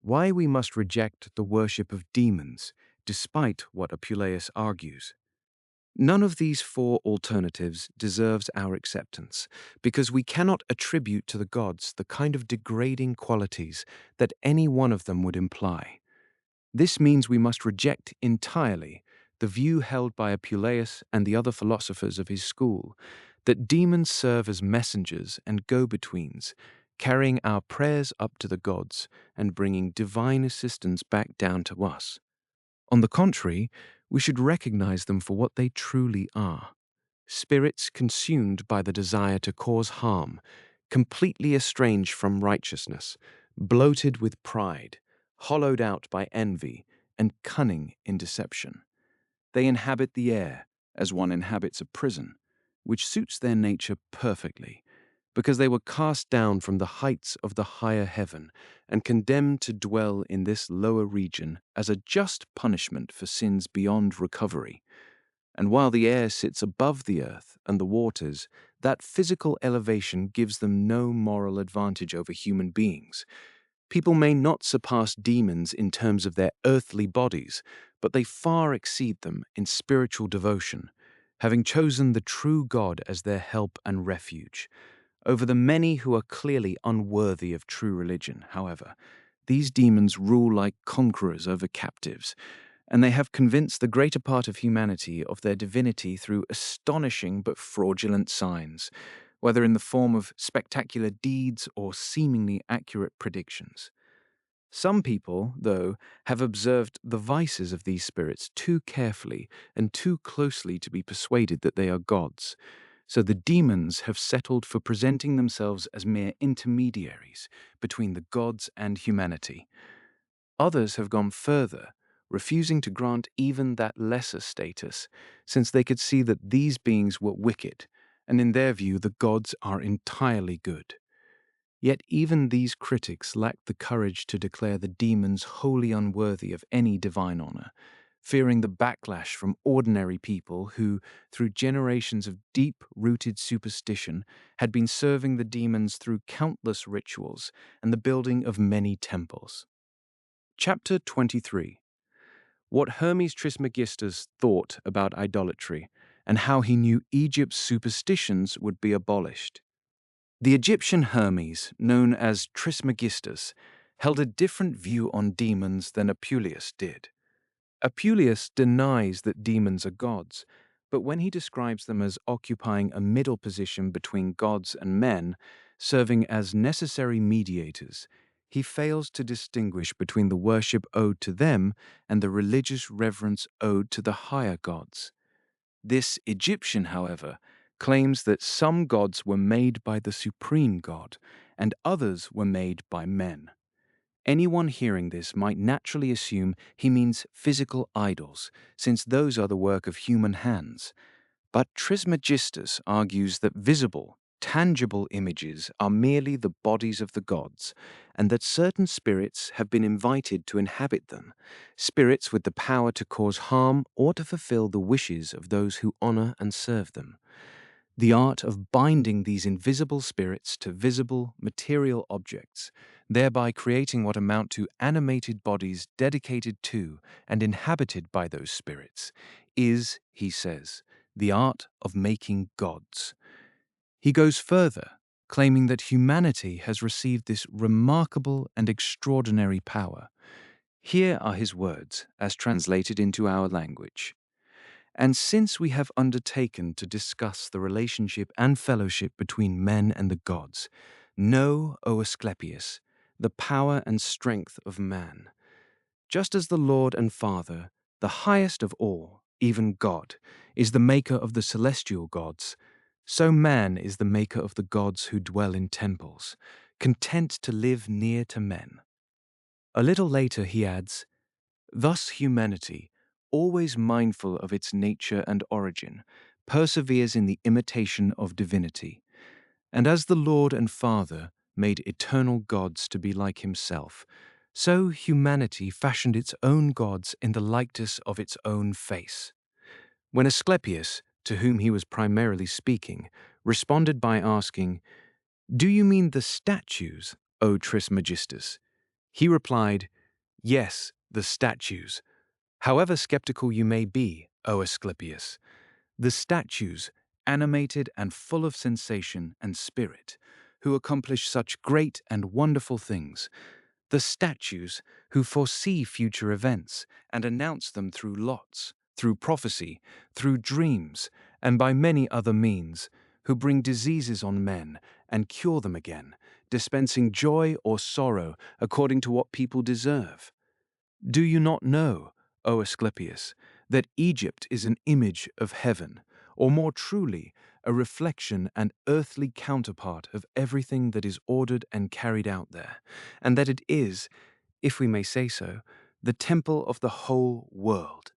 Why we must reject the worship of demons, despite what Apuleius argues. None of these four alternatives deserves our acceptance, because we cannot attribute to the gods the kind of degrading qualities that any one of them would imply. This means we must reject entirely the view held by Apuleius and the other philosophers of his school, that demons serve as messengers and go-betweens, carrying our prayers up to the gods and bringing divine assistance back down to us. On the contrary, we should recognize them for what they truly are: spirits consumed by the desire to cause harm, completely estranged from righteousness, bloated with pride, hollowed out by envy, and cunning in deception. They inhabit the air as one inhabits a prison, which suits their nature perfectly, because they were cast down from the heights of the higher heaven and condemned to dwell in this lower region as a just punishment for sins beyond recovery. And while the air sits above the earth and the waters, that physical elevation gives them no moral advantage over human beings. People may not surpass demons in terms of their earthly bodies, but they far exceed them in spiritual devotion, having chosen the true God as their help and refuge. Over the many who are clearly unworthy of true religion, however, these demons rule like conquerors over captives, and they have convinced the greater part of humanity of their divinity through astonishing but fraudulent signs, whether in the form of spectacular deeds or seemingly accurate predictions. Some people, though, have observed the vices of these spirits too carefully and too closely to be persuaded that they are gods. So the demons have settled for presenting themselves as mere intermediaries between the gods and humanity. Others have gone further, refusing to grant even that lesser status, since they could see that these beings were wicked, and in their view the gods are entirely good. Yet even these critics lacked the courage to declare the demons wholly unworthy of any divine honor, fearing the backlash from ordinary people who, through generations of deep-rooted superstition, had been serving the demons through countless rituals and the building of many temples. Chapter 23. What Hermes Trismegistus thought about idolatry, and how he knew Egypt's superstitions would be abolished. The Egyptian Hermes, known as Trismegistus, held a different view on demons than Apuleius did. Apuleius denies that demons are gods, but when he describes them as occupying a middle position between gods and men, serving as necessary mediators, he fails to distinguish between the worship owed to them and the religious reverence owed to the higher gods. This Egyptian, however, claims that some gods were made by the supreme God and others were made by men. Anyone hearing this might naturally assume he means physical idols, since those are the work of human hands. But Trismegistus argues that visible, tangible images are merely the bodies of the gods, and that certain spirits have been invited to inhabit them, spirits with the power to cause harm or to fulfill the wishes of those who honor and serve them. The art of binding these invisible spirits to visible, material objects, thereby creating what amount to animated bodies dedicated to and inhabited by those spirits, is, he says, the art of making gods. He goes further, claiming that humanity has received this remarkable and extraordinary power. Here are his words, as translated into our language. And since we have undertaken to discuss the relationship and fellowship between men and the gods, know, O Asclepius, the power and strength of man. Just as the Lord and Father, the highest of all, even God, is the maker of the celestial gods, so man is the maker of the gods who dwell in temples, content to live near to men. A little later he adds, thus humanity, always mindful of its nature and origin, perseveres in the imitation of divinity. And as the Lord and Father made eternal gods to be like himself, so humanity fashioned its own gods in the likeness of its own face. When Asclepius, to whom he was primarily speaking, responded by asking, do you mean the statues, O Trismegistus? He replied, yes, the statues. However skeptical you may be, O Asclepius, the statues, animated and full of sensation and spirit, who accomplish such great and wonderful things, the statues who foresee future events and announce them through lots, through prophecy, through dreams, and by many other means, who bring diseases on men and cure them again, dispensing joy or sorrow according to what people deserve. Do you not know, O Asclepius, that Egypt is an image of heaven, or more truly, a reflection and earthly counterpart of everything that is ordered and carried out there, and that it is, if we may say so, the temple of the whole world?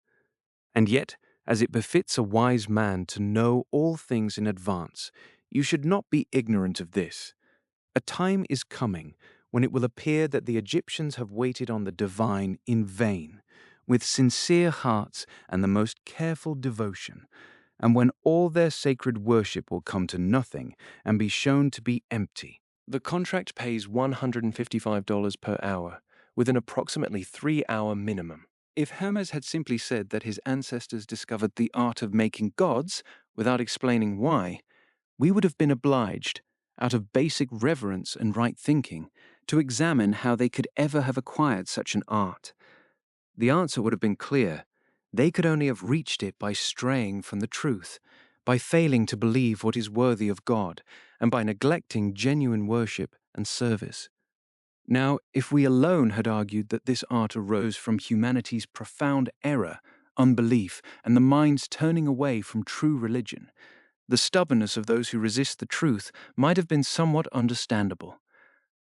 And yet, as it befits a wise man to know all things in advance, you should not be ignorant of this. A time is coming when it will appear that the Egyptians have waited on the divine in vain, with sincere hearts and the most careful devotion, and when all their sacred worship will come to nothing and be shown to be empty. The contract pays $155 per hour, with an approximately 3-hour minimum. If Hermes had simply said that his ancestors discovered the art of making gods without explaining why, we would have been obliged, out of basic reverence and right thinking, to examine how they could ever have acquired such an art. The answer would have been clear. They could only have reached it by straying from the truth, by failing to believe what is worthy of God, and by neglecting genuine worship and service. Now, if we alone had argued that this art arose from humanity's profound error, unbelief, and the mind's turning away from true religion, the stubbornness of those who resist the truth might have been somewhat understandable.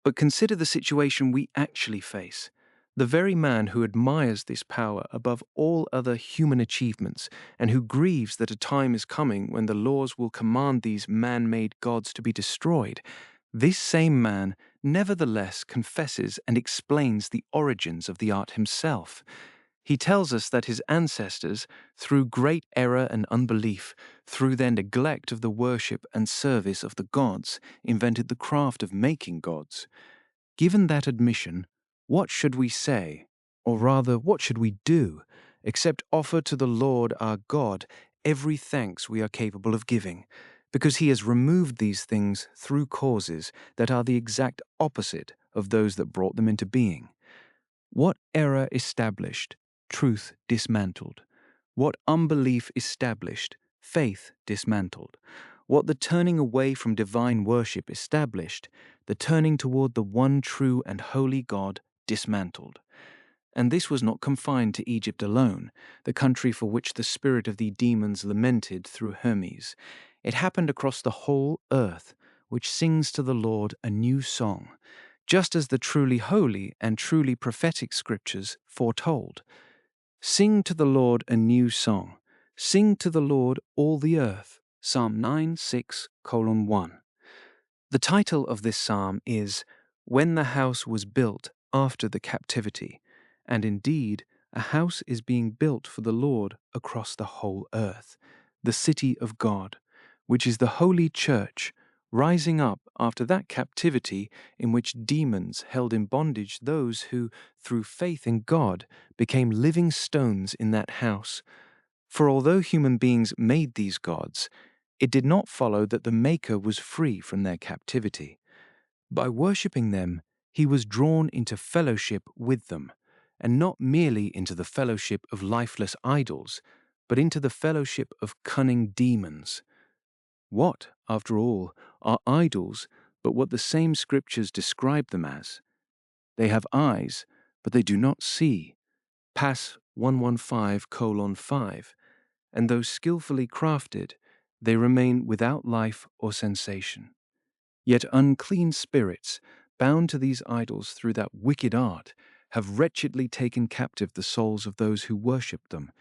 But consider the situation we actually face. The very man who admires this power above all other human achievements, and who grieves that a time is coming when the laws will command these man-made gods to be destroyed, this same man nevertheless confesses and explains the origins of the art himself. He tells us that his ancestors, through great error and unbelief, through their neglect of the worship and service of the gods, invented the craft of making gods. Given that admission, what should we say, or rather, what should we do, except offer to the Lord our God every thanks we are capable of giving, because he has removed these things through causes that are the exact opposite of those that brought them into being? What error established, truth dismantled. What unbelief established, faith dismantled. What the turning away from divine worship established, the turning toward the one true and holy God dismantled. And this was not confined to Egypt alone, the country for which the spirit of the demons lamented through Hermes. It happened across the whole earth, which sings to the Lord a new song, just as the truly holy and truly prophetic scriptures foretold. Sing to the Lord a new song. Sing to the Lord all the earth. Psalm 9:6:1. The title of this psalm is When the House Was Built After the Captivity, and indeed, a house is being built for the Lord across the whole earth, the city of God, which is the holy church, rising up after that captivity in which demons held in bondage those who, through faith in God, became living stones in that house. For although human beings made these gods, it did not follow that the Maker was free from their captivity. By worshipping them, he was drawn into fellowship with them, and not merely into the fellowship of lifeless idols, but into the fellowship of cunning demons. What, after all, are idols but what the same scriptures describe them as? They have eyes, but they do not see. Pass 115:5, and though skillfully crafted, they remain without life or sensation. Yet unclean spirits, bound to these idols through that wicked art, have wretchedly taken captive the souls of those who worship them,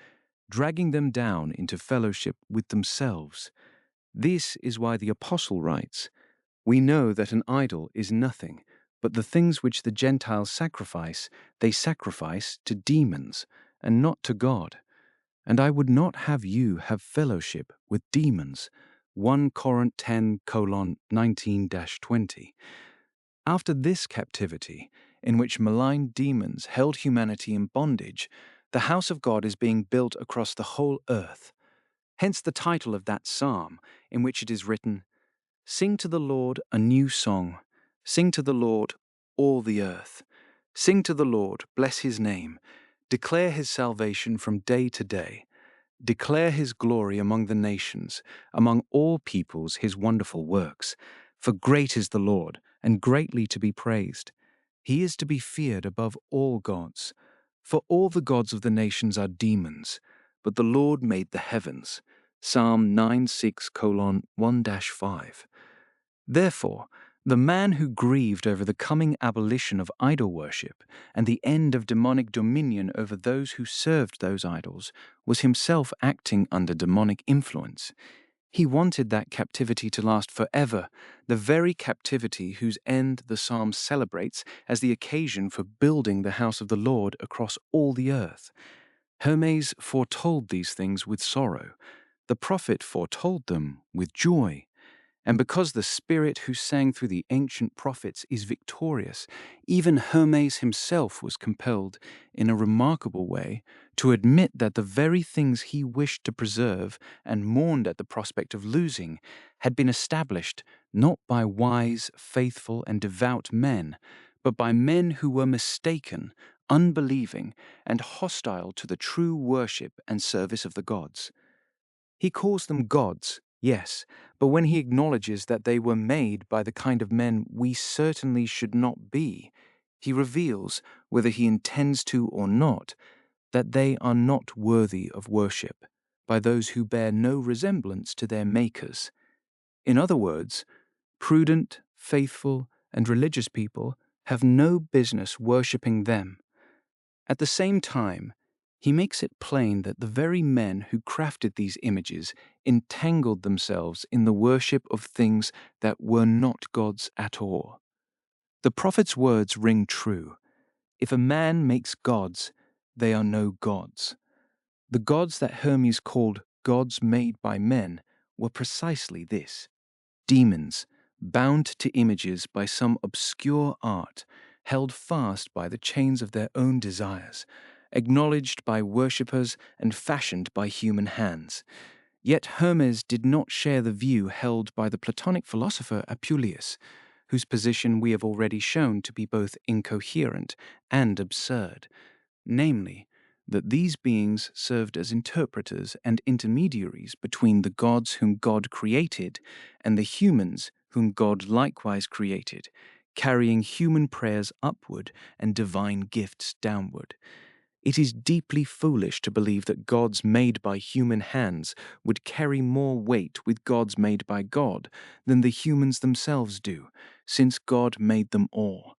dragging them down into fellowship with themselves. This is why the Apostle writes, "We know that an idol is nothing, but the things which the Gentiles sacrifice, they sacrifice to demons, and not to God. And I would not have you have fellowship with demons." 1 Corinth 10:19-20. After this captivity, in which malign demons held humanity in bondage, the house of God is being built across the whole earth. Hence the title of that psalm, in which it is written, Sing to the Lord a new song. Sing to the Lord, all the earth. Sing to the Lord, bless his name. Declare his salvation from day to day. Declare his glory among the nations, among all peoples his wonderful works. For great is the Lord, and greatly to be praised. He is to be feared above all gods. For all the gods of the nations are demons, but the Lord made the heavens. Psalm 96:1-5. Therefore, the man who grieved over the coming abolition of idol worship and the end of demonic dominion over those who served those idols was himself acting under demonic influence. He wanted that captivity to last forever, the very captivity whose end the psalm celebrates as the occasion for building the house of the Lord across all the earth. Hermes foretold these things with sorrow. The prophet foretold them with joy. And because the Spirit who sang through the ancient prophets is victorious, even Hermes himself was compelled, in a remarkable way, to admit that the very things he wished to preserve and mourned at the prospect of losing had been established not by wise, faithful, and devout men, but by men who were mistaken, unbelieving, and hostile to the true worship and service of the gods. He calls them gods, yes, but when he acknowledges that they were made by the kind of men we certainly should not be, he reveals, whether he intends to or not, that they are not worthy of worship by those who bear no resemblance to their makers. In other words, prudent, faithful, and religious people have no business worshipping them. At the same time, he makes it plain that the very men who crafted these images entangled themselves in the worship of things that were not gods at all. The prophet's words ring true. If a man makes gods, they are no gods. The gods that Hermes called gods made by men were precisely this: demons, bound to images by some obscure art, held fast by the chains of their own desires, acknowledged by worshippers and fashioned by human hands. Yet Hermes did not share the view held by the Platonic philosopher Apuleius, whose position we have already shown to be both incoherent and absurd, namely, that these beings served as interpreters and intermediaries between the gods whom God created and the humans whom God likewise created, carrying human prayers upward and divine gifts downward. It is deeply foolish to believe that gods made by human hands would carry more weight with gods made by God than the humans themselves do, since God made them all.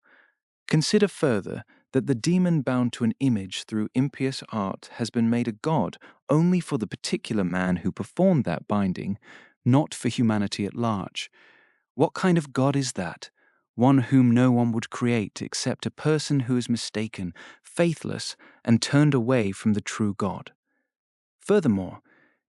Consider further that the demon bound to an image through impious art has been made a god only for the particular man who performed that binding, not for humanity at large. What kind of god is that? One whom no one would create except a person who is mistaken, faithless, and turned away from the true God. Furthermore,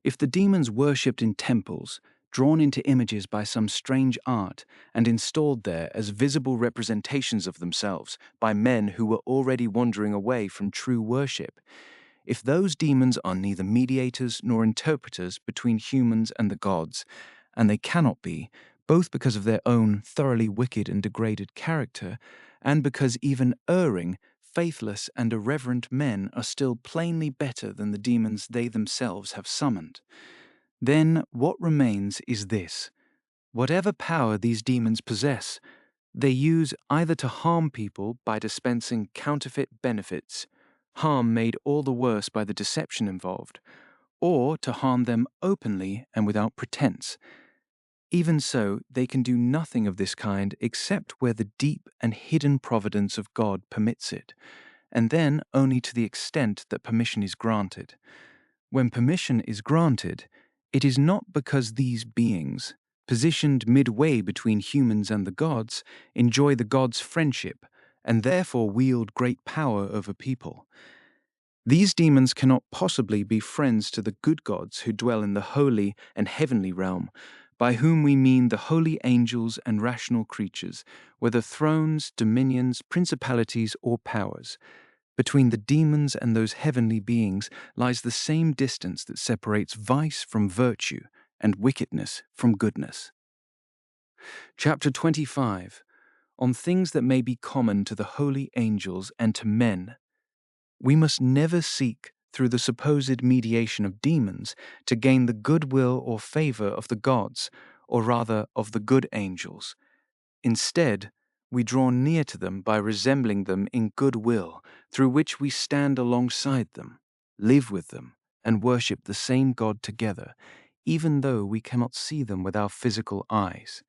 if the demons worshipped in temples, drawn into images by some strange art, and installed there as visible representations of themselves by men who were already wandering away from true worship, if those demons are neither mediators nor interpreters between humans and the gods, and they cannot be, both because of their own thoroughly wicked and degraded character, and because even erring, faithless, and irreverent men are still plainly better than the demons they themselves have summoned, then what remains is this: whatever power these demons possess, they use either to harm people by dispensing counterfeit benefits, harm made all the worse by the deception involved, or to harm them openly and without pretense. Even so, they can do nothing of this kind except where the deep and hidden providence of God permits it, and then only to the extent that permission is granted. When permission is granted, it is not because these beings, positioned midway between humans and the gods, enjoy the gods' friendship and therefore wield great power over people. These demons cannot possibly be friends to the good gods who dwell in the holy and heavenly realm, by whom we mean the holy angels and rational creatures, whether thrones, dominions, principalities, or powers. Between the demons and those heavenly beings lies the same distance that separates vice from virtue and wickedness from goodness. Chapter 25. On things that may be common to the holy angels and to men. We must never seek through the supposed mediation of demons to gain the goodwill or favor of the gods, or rather of the good angels. Instead, we draw near to them by resembling them in goodwill, through which we stand alongside them, live with them, and worship the same God together, even though we cannot see them with our physical eyes.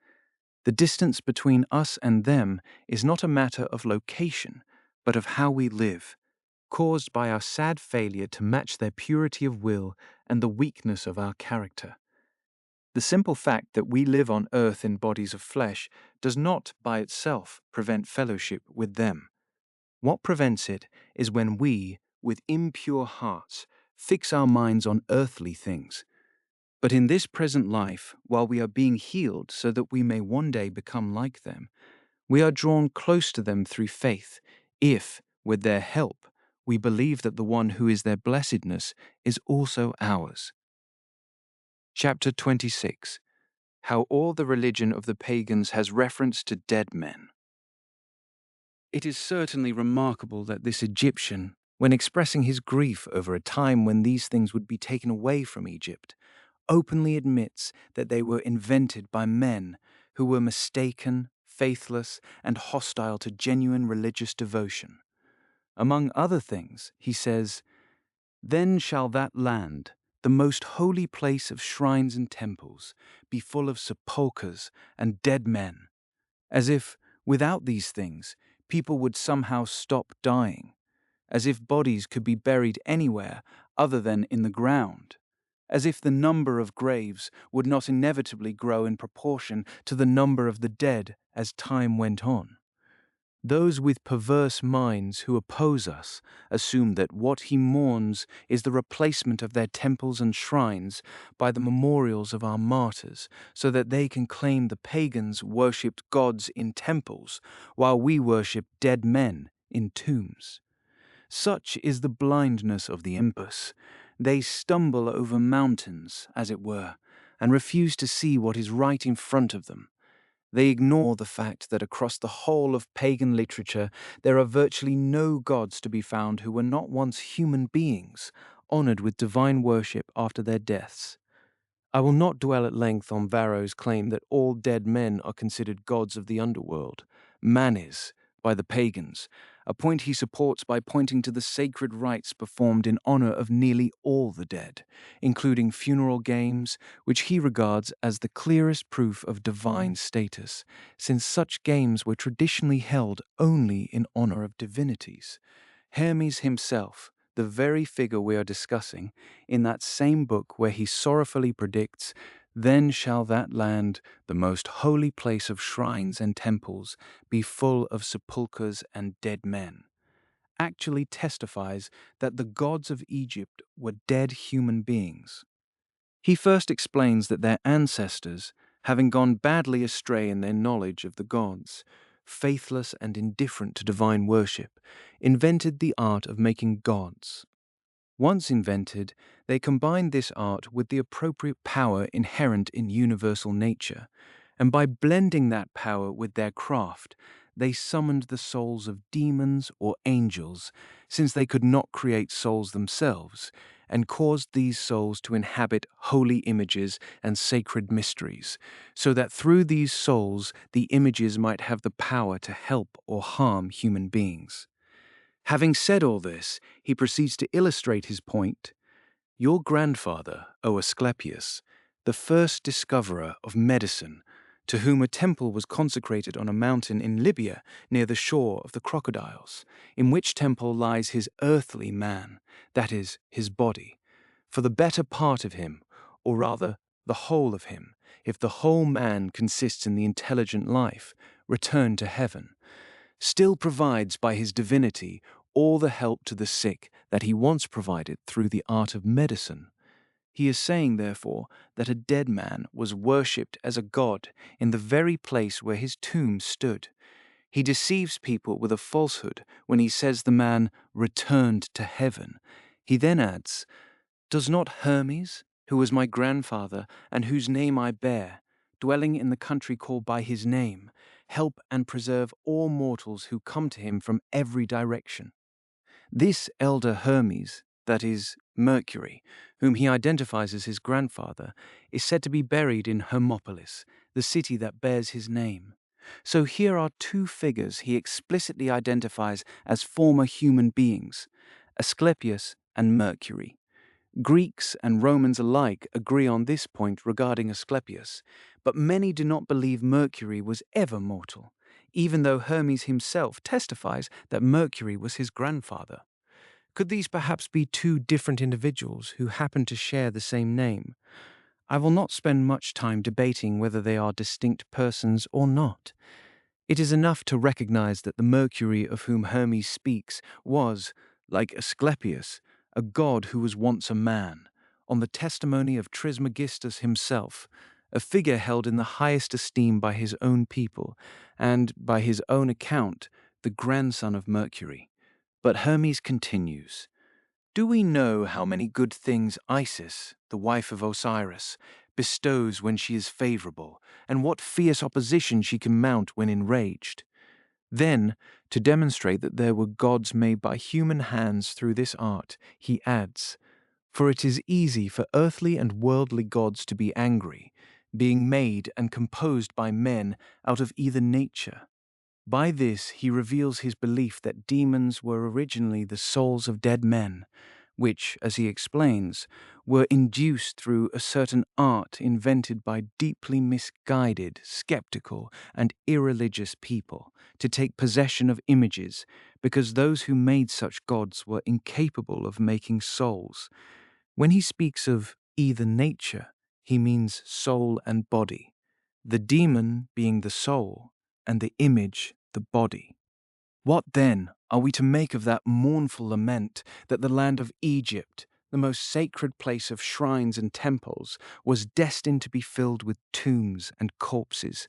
The distance between us and them is not a matter of location, but of how we live, caused by our sad failure to match their purity of will and the weakness of our character. The simple fact that we live on earth in bodies of flesh does not, by itself, prevent fellowship with them. What prevents it is when we, with impure hearts, fix our minds on earthly things. But in this present life, while we are being healed so that we may one day become like them, we are drawn close to them through faith, if, with their help, we believe that the one who is their blessedness is also ours. Chapter 26. How all the religion of the pagans has reference to dead men. It is certainly remarkable that this Egyptian, when expressing his grief over a time when these things would be taken away from Egypt, openly admits that they were invented by men who were mistaken, faithless, and hostile to genuine religious devotion. Among other things, he says, "Then shall that land, the most holy place of shrines and temples, be full of sepulchres and dead men," as if, without these things, people would somehow stop dying, as if bodies could be buried anywhere other than in the ground, as if the number of graves would not inevitably grow in proportion to the number of the dead as time went on. Those with perverse minds who oppose us assume that what he mourns is the replacement of their temples and shrines by the memorials of our martyrs, so that they can claim the pagans worshipped gods in temples, while we worship dead men in tombs. Such is the blindness of the impus. They stumble over mountains, as it were, and refuse to see what is right in front of them. They ignore the fact that across the whole of pagan literature there are virtually no gods to be found who were not once human beings, honored with divine worship after their deaths. I will not dwell at length on Varro's claim that all dead men are considered gods of the underworld, manes, by the pagans, a point he supports by pointing to the sacred rites performed in honor of nearly all the dead, including funeral games, which he regards as the clearest proof of divine status, since such games were traditionally held only in honor of divinities. Hermes himself, the very figure we are discussing, in that same book where he sorrowfully predicts, "Then shall that land, the most holy place of shrines and temples, be full of sepulchres and dead men," actually testifies that the gods of Egypt were dead human beings. He first explains that their ancestors, having gone badly astray in their knowledge of the gods, faithless and indifferent to divine worship, invented the art of making gods. Once invented, they combined this art with the appropriate power inherent in universal nature, and by blending that power with their craft, they summoned the souls of demons or angels, since they could not create souls themselves, and caused these souls to inhabit holy images and sacred mysteries, so that through these souls the images might have the power to help or harm human beings. Having said all this, he proceeds to illustrate his point. Your grandfather, O Asclepius, the first discoverer of medicine, to whom a temple was consecrated on a mountain in Libya near the shore of the crocodiles, in which temple lies his earthly man, that is, his body. For the better part of him, or rather the whole of him, if the whole man consists in the intelligent life, returned to heaven, still provides by his divinity all the help to the sick that he once provided through the art of medicine. He is saying, therefore, that a dead man was worshipped as a god in the very place where his tomb stood. He deceives people with a falsehood when he says the man returned to heaven. He then adds, "Does not Hermes, who was my grandfather and whose name I bear, dwelling in the country called by his name, help and preserve all mortals who come to him from every direction?" This elder Hermes that is, Mercury, whom he identifies as his grandfather, is said to be buried in Hermopolis, the city that bears his name. So here are two figures he explicitly identifies as former human beings, Asclepius and Mercury. Greeks and Romans alike agree on this point regarding Asclepius, but many do not believe Mercury was ever mortal, even though Hermes himself testifies that Mercury was his grandfather. Could these perhaps be two different individuals who happen to share the same name? I will not spend much time debating whether they are distinct persons or not. It is enough to recognize that the Mercury of whom Hermes speaks was, like Asclepius, a god who was once a man, on the testimony of Trismegistus himself, a figure held in the highest esteem by his own people, and, by his own account, the grandson of Mercury. But Hermes continues. Do we know how many good things Isis, the wife of Osiris, bestows when she is favorable, and what fierce opposition she can mount when enraged? Then, to demonstrate that there were gods made by human hands through this art, he adds, for it is easy for earthly and worldly gods to be angry, being made and composed by men out of either nature. By this he reveals his belief that demons were originally the souls of dead men, which, as he explains, were induced through a certain art invented by deeply misguided, skeptical, and irreligious people to take possession of images, because those who made such gods were incapable of making souls. When he speaks of either nature, he means soul and body, the demon being the soul, and the image the body. What then are we to make of that mournful lament that the land of Egypt, the most sacred place of shrines and temples, was destined to be filled with tombs and corpses?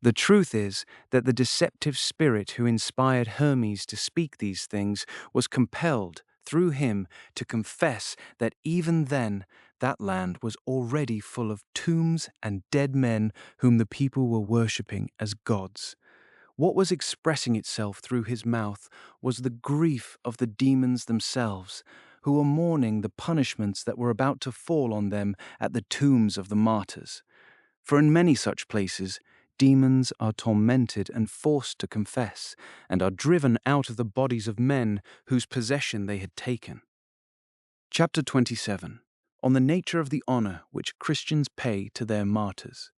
The truth is that the deceptive spirit who inspired Hermes to speak these things was compelled, through him, to confess that even then that land was already full of tombs and dead men whom the people were worshipping as gods. What was expressing itself through his mouth was the grief of the demons themselves, who were mourning the punishments that were about to fall on them at the tombs of the martyrs. For in many such places, demons are tormented and forced to confess, and are driven out of the bodies of men whose possession they had taken. Chapter 27. On the nature of the honor which Christians pay to their martyrs.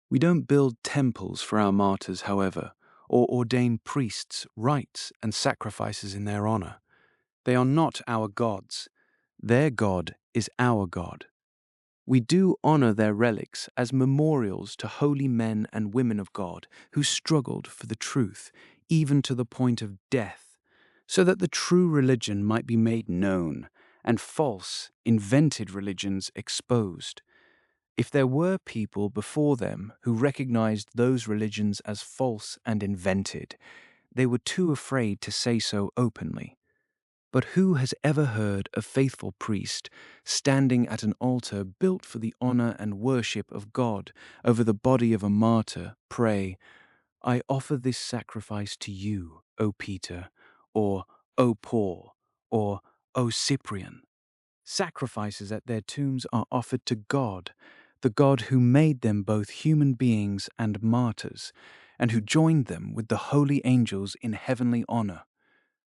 We don't build temples for our martyrs, however, or ordain priests, rites, and sacrifices in their honor. They are not our gods. Their God is our God. We do honor their relics as memorials to holy men and women of God who struggled for the truth, even to the point of death, so that the true religion might be made known and false, invented religions exposed. If there were people before them who recognized those religions as false and invented, they were too afraid to say so openly. But who has ever heard a faithful priest standing at an altar built for the honor and worship of God over the body of a martyr pray, I offer this sacrifice to you, O Peter, or O Paul, or O Cyprian? Sacrifices at their tombs are offered to God, the God who made them both human beings and martyrs, and who joined them with the holy angels in heavenly honor.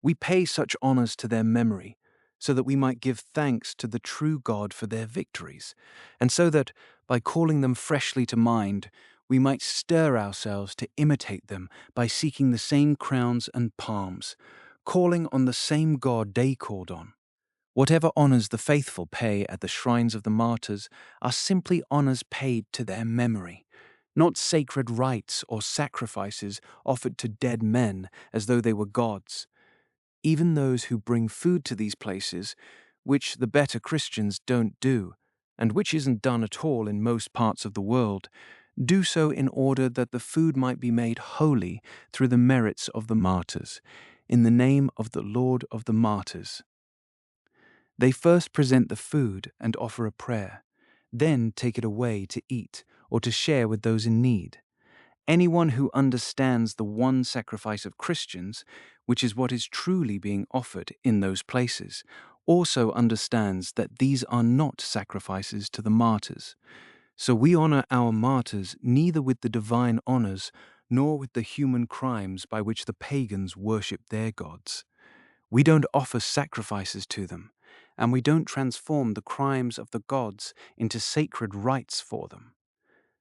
We pay such honors to their memory, so that we might give thanks to the true God for their victories, and so that, by calling them freshly to mind, we might stir ourselves to imitate them by seeking the same crowns and palms, calling on the same God they called on. Whatever honors the faithful pay at the shrines of the martyrs are simply honors paid to their memory, not sacred rites or sacrifices offered to dead men as though they were gods. Even those who bring food to these places, which the better Christians don't do, and which isn't done at all in most parts of the world, do so in order that the food might be made holy through the merits of the martyrs, in the name of the Lord of the martyrs. They first present the food and offer a prayer, then take it away to eat or to share with those in need. Anyone who understands the one sacrifice of Christians, which is what is truly being offered in those places, also understands that these are not sacrifices to the martyrs. So we honor our martyrs neither with the divine honors nor with the human crimes by which the pagans worship their gods. We don't offer sacrifices to them, and we don't transform the crimes of the gods into sacred rites for them.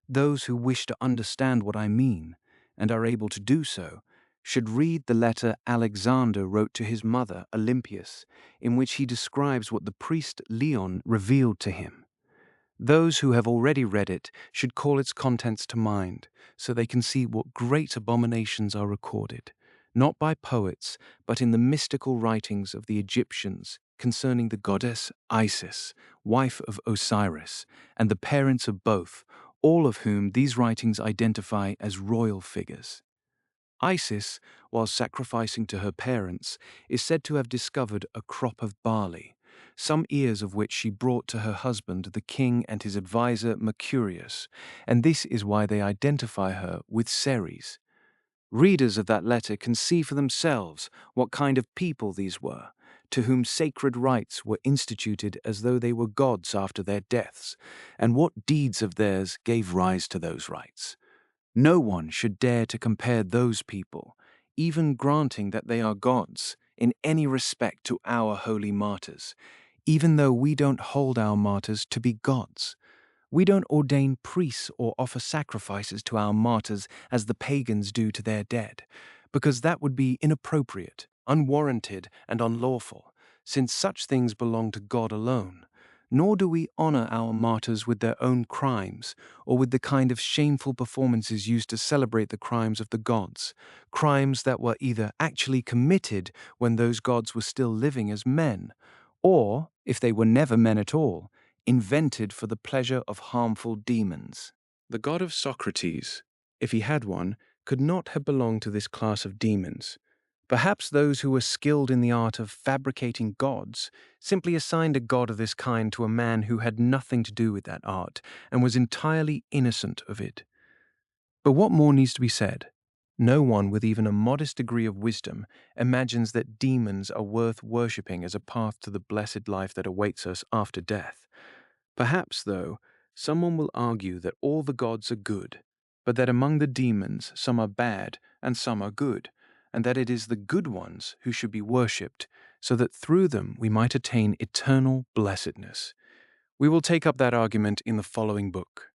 Those who wish to understand what I mean, and are able to do so, should read the letter Alexander wrote to his mother, Olympias, in which he describes what the priest Leon revealed to him. Those who have already read it should call its contents to mind, so they can see what great abominations are recorded, not by poets, but in the mystical writings of the Egyptians concerning the goddess Isis, wife of Osiris, and the parents of both, all of whom these writings identify as royal figures. Isis, while sacrificing to her parents, is said to have discovered a crop of barley, some ears of which she brought to her husband, the king, and his adviser Mercurius, and this is why they identify her with Ceres. Readers of that letter can see for themselves what kind of people these were, to whom sacred rites were instituted as though they were gods after their deaths, and what deeds of theirs gave rise to those rites. No one should dare to compare those people, even granting that they are gods, in any respect to our holy martyrs, even though we don't hold our martyrs to be gods. We don't ordain priests or offer sacrifices to our martyrs as the pagans do to their dead, because that would be inappropriate, unwarranted, and unlawful, since such things belong to God alone. Nor do we honor our martyrs with their own crimes, or with the kind of shameful performances used to celebrate the crimes of the gods, crimes that were either actually committed when those gods were still living as men, or, if they were never men at all, invented for the pleasure of harmful demons. The god of Socrates, if he had one, could not have belonged to this class of demons. Perhaps those who were skilled in the art of fabricating gods simply assigned a god of this kind to a man who had nothing to do with that art and was entirely innocent of it. But what more needs to be said? No one with even a modest degree of wisdom imagines that demons are worth worshipping as a path to the blessed life that awaits us after death. Perhaps, though, someone will argue that all the gods are good, but that among the demons some are bad and some are good, and that it is the good ones who should be worshipped, so that through them we might attain eternal blessedness. We will take up that argument in the following book.